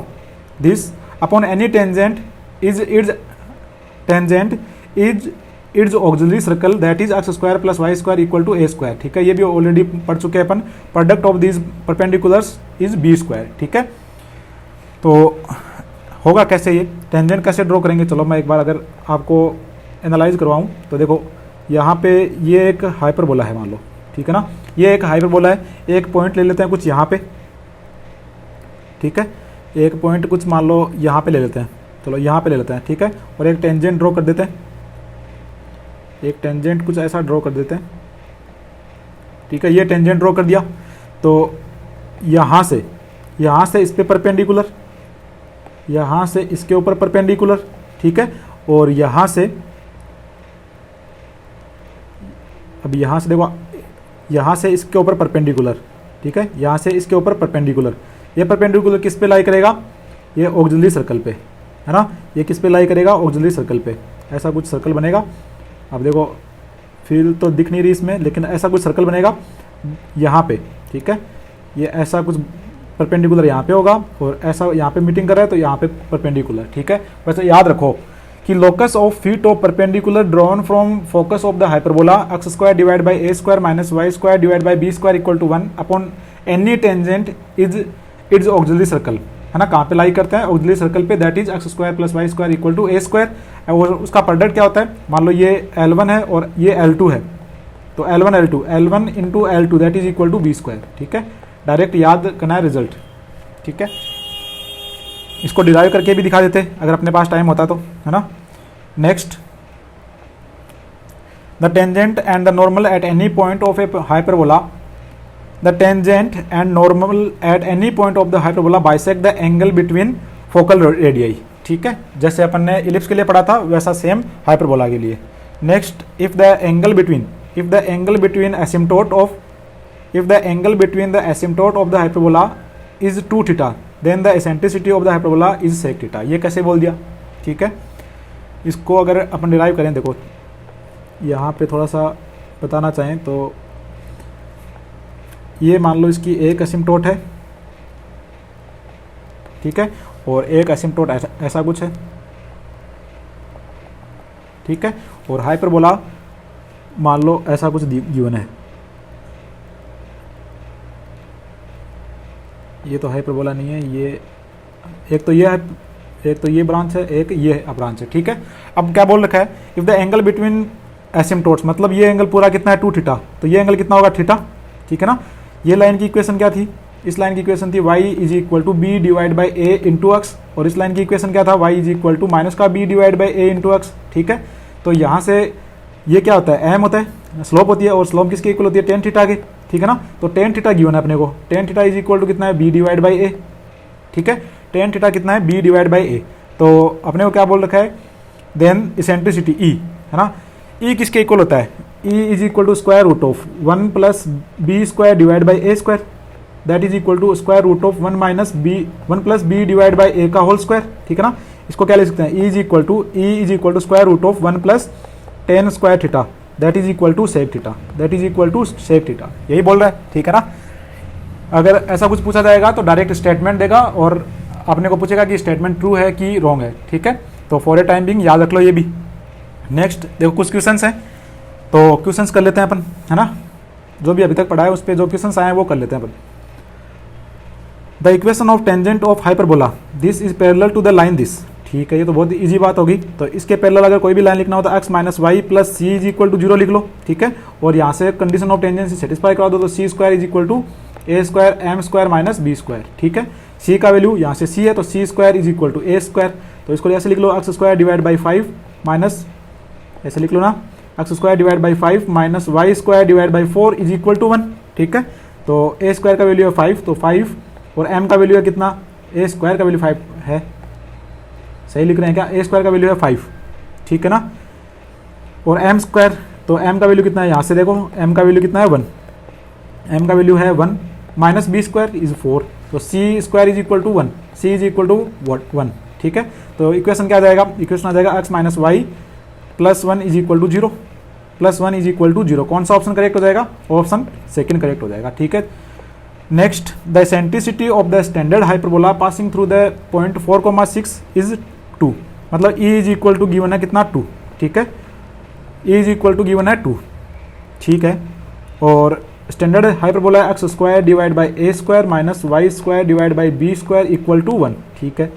This upon any tangent is its auxiliary circle that is x square plus y square equal to a square, ठीक है। ये भी already पढ़ चुके हैं अपन। Product of this perpendiculars is b square, ठीक है। तो होगा कैसे, ये टेंजेंट कैसे ड्रॉ करेंगे, चलो मैं एक बार अगर आपको एनालाइज करवाऊँ तो देखो यहाँ पे ये एक हाइपरबोला है मान लो, ठीक है ना, ये एक हाइपरबोला है। एक पॉइंट ले लेते हैं कुछ यहाँ पे, ठीक है, एक पॉइंट कुछ मान लो यहाँ पे ले लेते हैं, चलो यहाँ पे ले लेते हैं, ठीक है। और एक टेंजेंट ड्रॉ कर देते हैं, एक टेंजेंट कुछ ऐसा ड्रॉ कर देते हैं, ठीक है। ये टेंजेंट ड्रॉ कर दिया, तो यहाँ से इस पे परपेंडिकुलर, यहाँ से इसके ऊपर परपेंडिकुलर, ठीक है। और यहाँ से अब यहाँ से देखो, यहाँ से इसके ऊपर परपेंडिकुलर, ठीक है, यहाँ से इसके ऊपर परपेंडिकुलर। ये परपेंडिकुलर किस पे लाई करेगा, ये ऑक्सिलरी सर्कल पे, है ना। ये किस पे लाई करेगा, ऑक्सिलरी सर्कल पे। ऐसा कुछ सर्कल बनेगा, अब देखो फील तो दिख नहीं रही इसमें, लेकिन ऐसा कुछ सर्कल बनेगा यहाँ पे, ठीक है। ये ऐसा कुछ परपेंडिकुलर यहाँ पे होगा और ऐसा यहाँ पे मीटिंग कर रहा है तो यहाँ पे परपेंडिकुलर, ठीक है। वैसे याद रखो कि locus of feet of perpendicular drawn from focus of the hyperbola x square divide by a square minus y square divide by b square equal to 1 upon any tangent is its auxiliary circle, है ना। कहाँ पे lie करते हैं, auxiliary circle पे, that is x square plus y square equal to a square. और उसका product क्या होता है, मान लो ये L1 है और ये L2 है, तो L1 into L2 that is equal to b square, ठीक है। डायरेक्ट याद करना है रिजल्ट, ठीक है। इसको डिराइव करके भी दिखा देते अगर अपने पास टाइम होता तो, है ना। Next, the tangent and the normal at any point of a hyperbola, the tangent and normal at any point of the hyperbola bisect the angle between focal radii, ठीक है, जैसे अपन ने इलिप्स के लिए पढ़ा था वैसा सेम हाइपरबोला के लिए। Next, if the angle between asymptote of the hyperbola is 2 theta then the eccentricity of the hyperbola is sec theta. ये कैसे बोल दिया, ठीक है। इसको अगर अपन डिराइव करें, देखो यहाँ पे थोड़ा सा बताना चाहें तो ये मान लो इसकी एक एसिम्टोट है, ठीक है, और एक एसिम्टोट ऐसा कुछ है, ठीक है, और हाइपरबोला मान लो ऐसा कुछ गिवन है। ये तो हाइपरबोला नहीं है, ये एक तो ये है, एक तो ये ब्रांच है, एक ये ब्रांच है, ठीक है। अब क्या बोल रखा है, if the angle between asymptotes, मतलब ये एंगल पूरा कितना है 2 थीटा, तो ये एंगल कितना होगा थीटा, ठीक है ना। ये लाइन की इक्वेशन क्या थी, इस लाइन की इक्वेशन थी y is equal to b divide by a into x, और इस लाइन की इक्वेशन क्या था, y is equal to minus का b divide by a into x, ठीक है। तो यहाँ से ये क्या होता है, m होता है, स्लोप होती है, और स्लोप किसके इक्वल होती है, टेन थीटा के, ठीक है ना। तो टेन थीटा गिवन है अपने को, tan theta is equal to कितना है, बी डिवाइड बाई ए, ठीक है। टेन थीटा कितना है, बी डिवाइड बाई ए। तो अपने को क्या बोल रखा है, देन इसेंट्रिसिटी ई, है ना, ई किसके इक्वल होता है, ई is equal to square root of 1 plus B square divide by A square, that is equal to square root of 1 plus b divide by a का होल स्क्वायर, ठीक है ना। इसको क्या ले सकते हैं, ई is equal to square root of 1 plus tan square theta, that is equal to sec theta, यही बोल रहा है, ठीक है ना। अगर ऐसा कुछ पूछा जाएगा तो डायरेक्ट स्टेटमेंट देगा और अपने को पूछेगा कि स्टेटमेंट ट्रू है कि रॉन्ग है, ठीक है। तो फॉर ए टाइम बिंग याद रख लो ये भी। नेक्स्ट देखो कुछ क्वेश्चंस हैं, तो क्वेश्चंस कर लेते हैं अपन, है ना, जो भी अभी तक पढ़ा है उस पर जो क्वेश्चंस आए हैं वो कर लेते हैं अपन। The equation of tangent of hyperbola this is parallel to the line this, ठीक है, ये तो बहुत इजी बात होगी। तो इसके पैरेलल अगर कोई भी लाइन लिखना हो तो x minus y plus c is equal to 0 लिख लो, ठीक है। और यहाँ से कंडीशन ऑफ टेंजेंसी सेटिस्फाई करा दो, तो c square is equal to A square M square minus B square, ठीक है। सी का वैल्यू यहाँ से सी है तो c square is equal to A square, तो इसको ऐसे लिख लो x square divide by 5 minus, ऐसे लिख लो ना, x square divide by 5 minus Y square divide by 4 is equal to 1, ठीक है। तो ए स्क्वायर का वैल्यू है 5, तो 5 और m का वैल्यू है कितना, ए स्क्वायर का वैल्यू 5 है, सही लिख रहे हैं क्या, ए स्क्वायर का वैल्यू है 5, ठीक है ना। और m स्क्वायर, तो m का वैल्यू कितना है, यहाँ से देखो m का वैल्यू कितना है 1, m का वैल्यू है 1 माइनस बी स्क्वायर इज 4, तो c square is equal to 1, c is equal to 1, ठीक है। तो इक्वेशन क्या आ जाएगा, इक्वेशन आ जाएगा x minus y plus 1 is equal to 0, plus 1 is equal to 0। कौन सा ऑप्शन करेक्ट हो जाएगा, ऑप्शन सेकंड करेक्ट हो जाएगा, ठीक है। Next, the eccentricity of the standard hyperbola passing through the point 4,6 is 2, मतलब e is equal to given है कितना 2, ठीक है, ई इज इक्वल टू गिवन है 2, ठीक है। और standard hyperbola x square divide by A square minus Y square divide by B square equal to 1, ठीक है।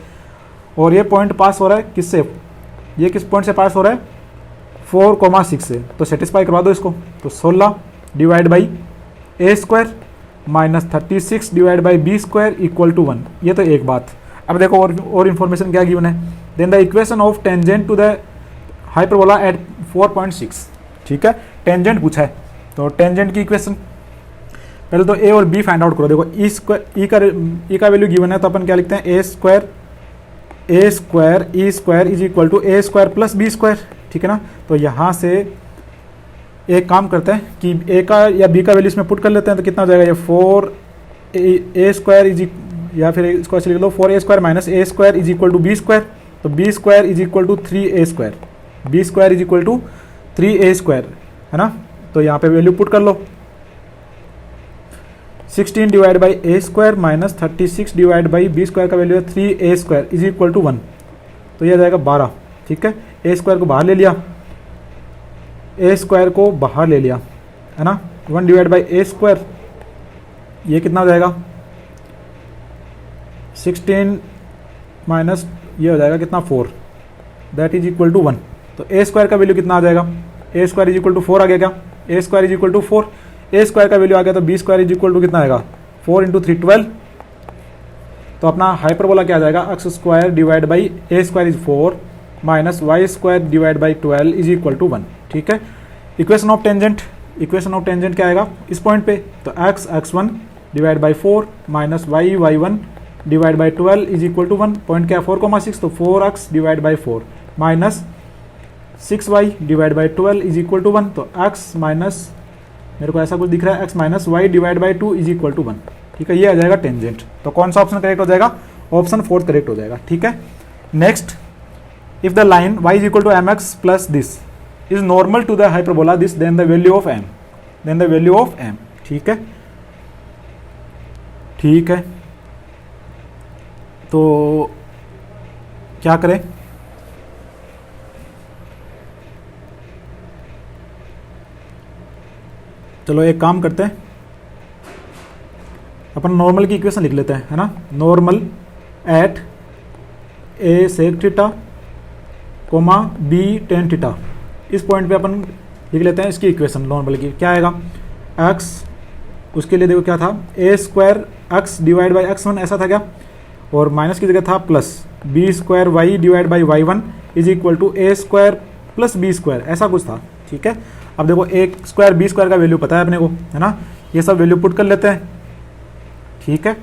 और ये पॉइंट पास हो रहा है किससे, ये किस पॉइंट से पास हो रहा है, 4,6 से, तो सेटिस्फाई करवा दो इसको। तो 16 divide by A square minus 36 divide by B square equal to 1, ये तो एक बात। अब देखो और इन्फॉर्मेशन क्या गिवन है, then the equation of tangent to the hyperbola at 4.6, ठीक है, टेंजेंट पूछा है, तो टेंजेंट की इक्वेशन पहले तो ए और बी फाइंड आउट करो। देखो ई का वैल्यू गिवन है, तो अपन क्या लिखते हैं, a square e square is equal to A square plus B square, ठीक है ना। तो यहाँ से एक काम करते हैं कि ए का या बी का वैल्यू इसमें पुट कर लेते हैं, तो कितना हो जाएगा, ये 4 ए स्क्वायर इज, या फिर इसको ऐसे लिख लो 4 a square minus a square is equal to B square, तो b square is equal to 3 a square, b square is equal to 3 a square, है ना। तो यहाँ पे वैल्यू पुट कर लो, 16 divide by A square minus 36 divide by B square का value है 3 a square is equal to 1, तो यह जाएगा 12, ठीक है। ए स्क्वायर को बाहर ले लिया, ए स्क्वायर को बाहर ले लिया, है ना, 1 डिवाइड बाई ए स्क्वायर, ये कितना हो जाएगा 16 माइनस ये हो जाएगा कितना 4, दैट इज इक्वल टू 1। तो ए स्क्वायर का वैल्यू कितना आ जाएगा, a square is equal to 4 आ गया क्या, a square is equal to 4, a square का वैल्यू आ गया, तो b square is equal to कितना आएगा 4 इंटू 3 12। तो अपना हाइपरबोला क्या आ जाएगा, x square divide by A square is 4 minus Y square divide by 12 is equal to 1, ठीक है। इक्वेशन ऑफ टेंजेंट क्या आएगा इस पॉइंट पे, तो x x1 divide by 4 minus y y1 divide by 12 is equal to 1। Point क्या है 4,6, तो 4x divide by 4 minus 6y divide by 12 is equal to 1। तो x माइनस, मेरे को ऐसा कुछ दिख रहा है, x minus y divide by 2 is equal to 1। ठीक है, ये आ जाएगा टेंजेंट। तो कौन सा ऑप्शन करेक्ट हो जाएगा? ऑप्शन 4 करेक्ट हो जाएगा। ठीक है, next, if the line y is equal to M x plus this is normal to the hyperbola this, then the value of m, then the value of m। ठीक है, ठीक है, तो क्या करें? चलो एक काम करते हैं, अपन नॉर्मल की इक्वेशन लिख लेते हैं, है ना। Normal at a sec theta comma b tan theta, इस पॉइंट पे अपन लिख लेते हैं इसकी इक्वेशन नॉर्मल की। क्या आएगा? x, उसके लिए देखो क्या था, a square x divide by x1 ऐसा था क्या, और माइनस की जगह था plus B square y divide by y1 is equal to A square plus B square, ऐसा कुछ था। ठीक है, अब देखो ए स्क्वायर बी स्क्वायर का वैल्यू पता है अपने को, है ना। ये सब वैल्यू पुट कर लेते हैं। ठीक है,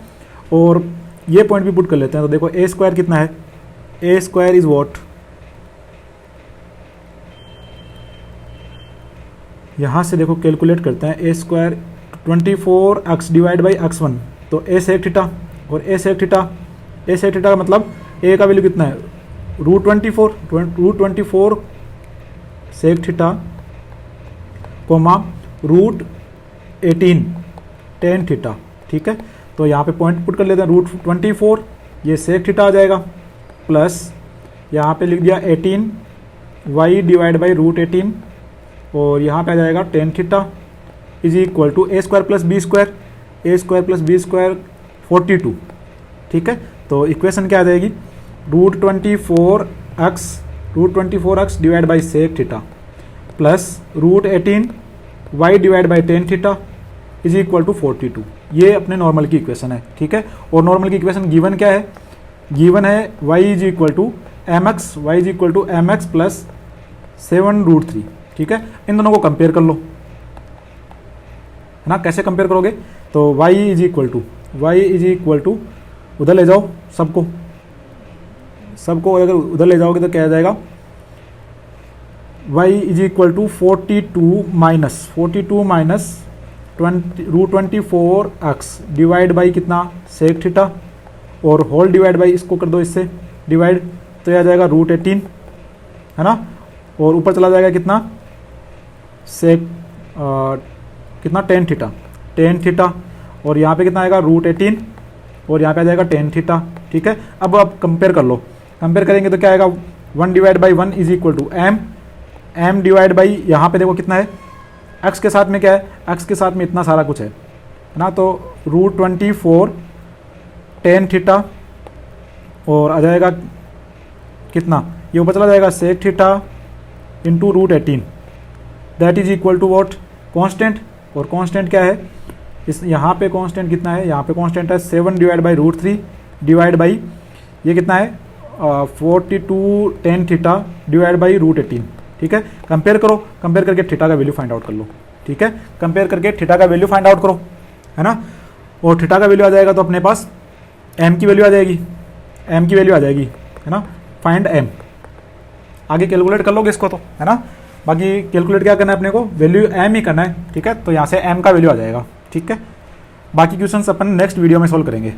और ये पॉइंट भी पुट कर लेते हैं। तो देखो ए स्क्वायर कितना है? ए स्क्वायर इज वॉट, यहां से देखो कैलकुलेट करते हैं। A square 24x divide by x1, तो ए सेक थीटा और ए sec theta, a sec theta का मतलब ए का वैल्यू कितना है? √24 sec theta comma √18 tan theta. ठीक है, तो यहाँ पे पॉइंट पुट कर लेते हैं। √24 ये सेक थीटा आ जाएगा, प्लस यहाँ पे लिख दिया 18y डिवाइड बाई √18, और यहाँ पे आ जाएगा tan theta is equal to A square plus B square, a square plus B square 42। ठीक है, तो इक्वेशन क्या आ जाएगी? √24x divide by sec theta plus √18y divide by tan theta is equal to 42। ये अपने नॉर्मल की equation है। ठीक है, और नॉर्मल की इक्वेशन गिवन क्या है? गिवन है y is equal to M x, y is equal to M x plus 7√3। ठीक है, इन दोनों को कंपेयर कर लो, है ना। कैसे कंपेयर करोगे? तो y इज इक्वल टू उधर ले जाओ सबको, अगर उधर ले जाओगे तो क्या आ जाएगा? y is equal to 42 minus √24x divide by कितना? सेक थीटा, और होल डिवाइड बाई इसको कर दो इससे डिवाइड, तो यह आ जाएगा √18, है ना। और ऊपर चला जाएगा कितना? सेक कितना? टेन थीटा, और यहाँ पे कितना आएगा? √18, और यहाँ पे आ जाएगा टेन थीटा। ठीक है, अब आप कंपेयर कर लो, कंपेयर करेंगे तो क्या आएगा? 1 divide by 1 is equal to m divide by, यहाँ पे देखो कितना है? x के साथ में क्या है? x के साथ में इतना सारा कुछ है ना। तो √24 टेन थीटा, और आ जाएगा कितना? ये ऊपर चला जाएगा sec theta into √18, that is equal to what? Constant, और कॉन्स्टेंट क्या है? इस यहाँ पे कॉन्स्टेंट कितना है? यहाँ पे कॉन्स्टेंट है 7 डिवाइड बाई √3 डिवाइड बाई ये कितना है? 42 टेन थीटा डिवाइड बाई √18। ठीक है, कंपेयर करो, कंपेयर करके थीटा का वैल्यू फाइंड आउट कर लो। ठीक है, कंपेयर करके थीटा का वैल्यू फाइंड आउट करो, है ना। और थीटा का वैल्यू आ जाएगा तो अपने पास m की वैल्यू आ जाएगी, है ना। फाइंड m, आगे कैलकुलेट कर लोगे इसको तो, है ना। बाकी कैलकुलेट क्या करना है अपने को? वैल्यू m ही करना है। ठीक है, तो यहाँ से m का वैल्यू आ जाएगा। ठीक है, बाकी क्वेश्चंस अपन नेक्स्ट वीडियो में सोल्व करेंगे।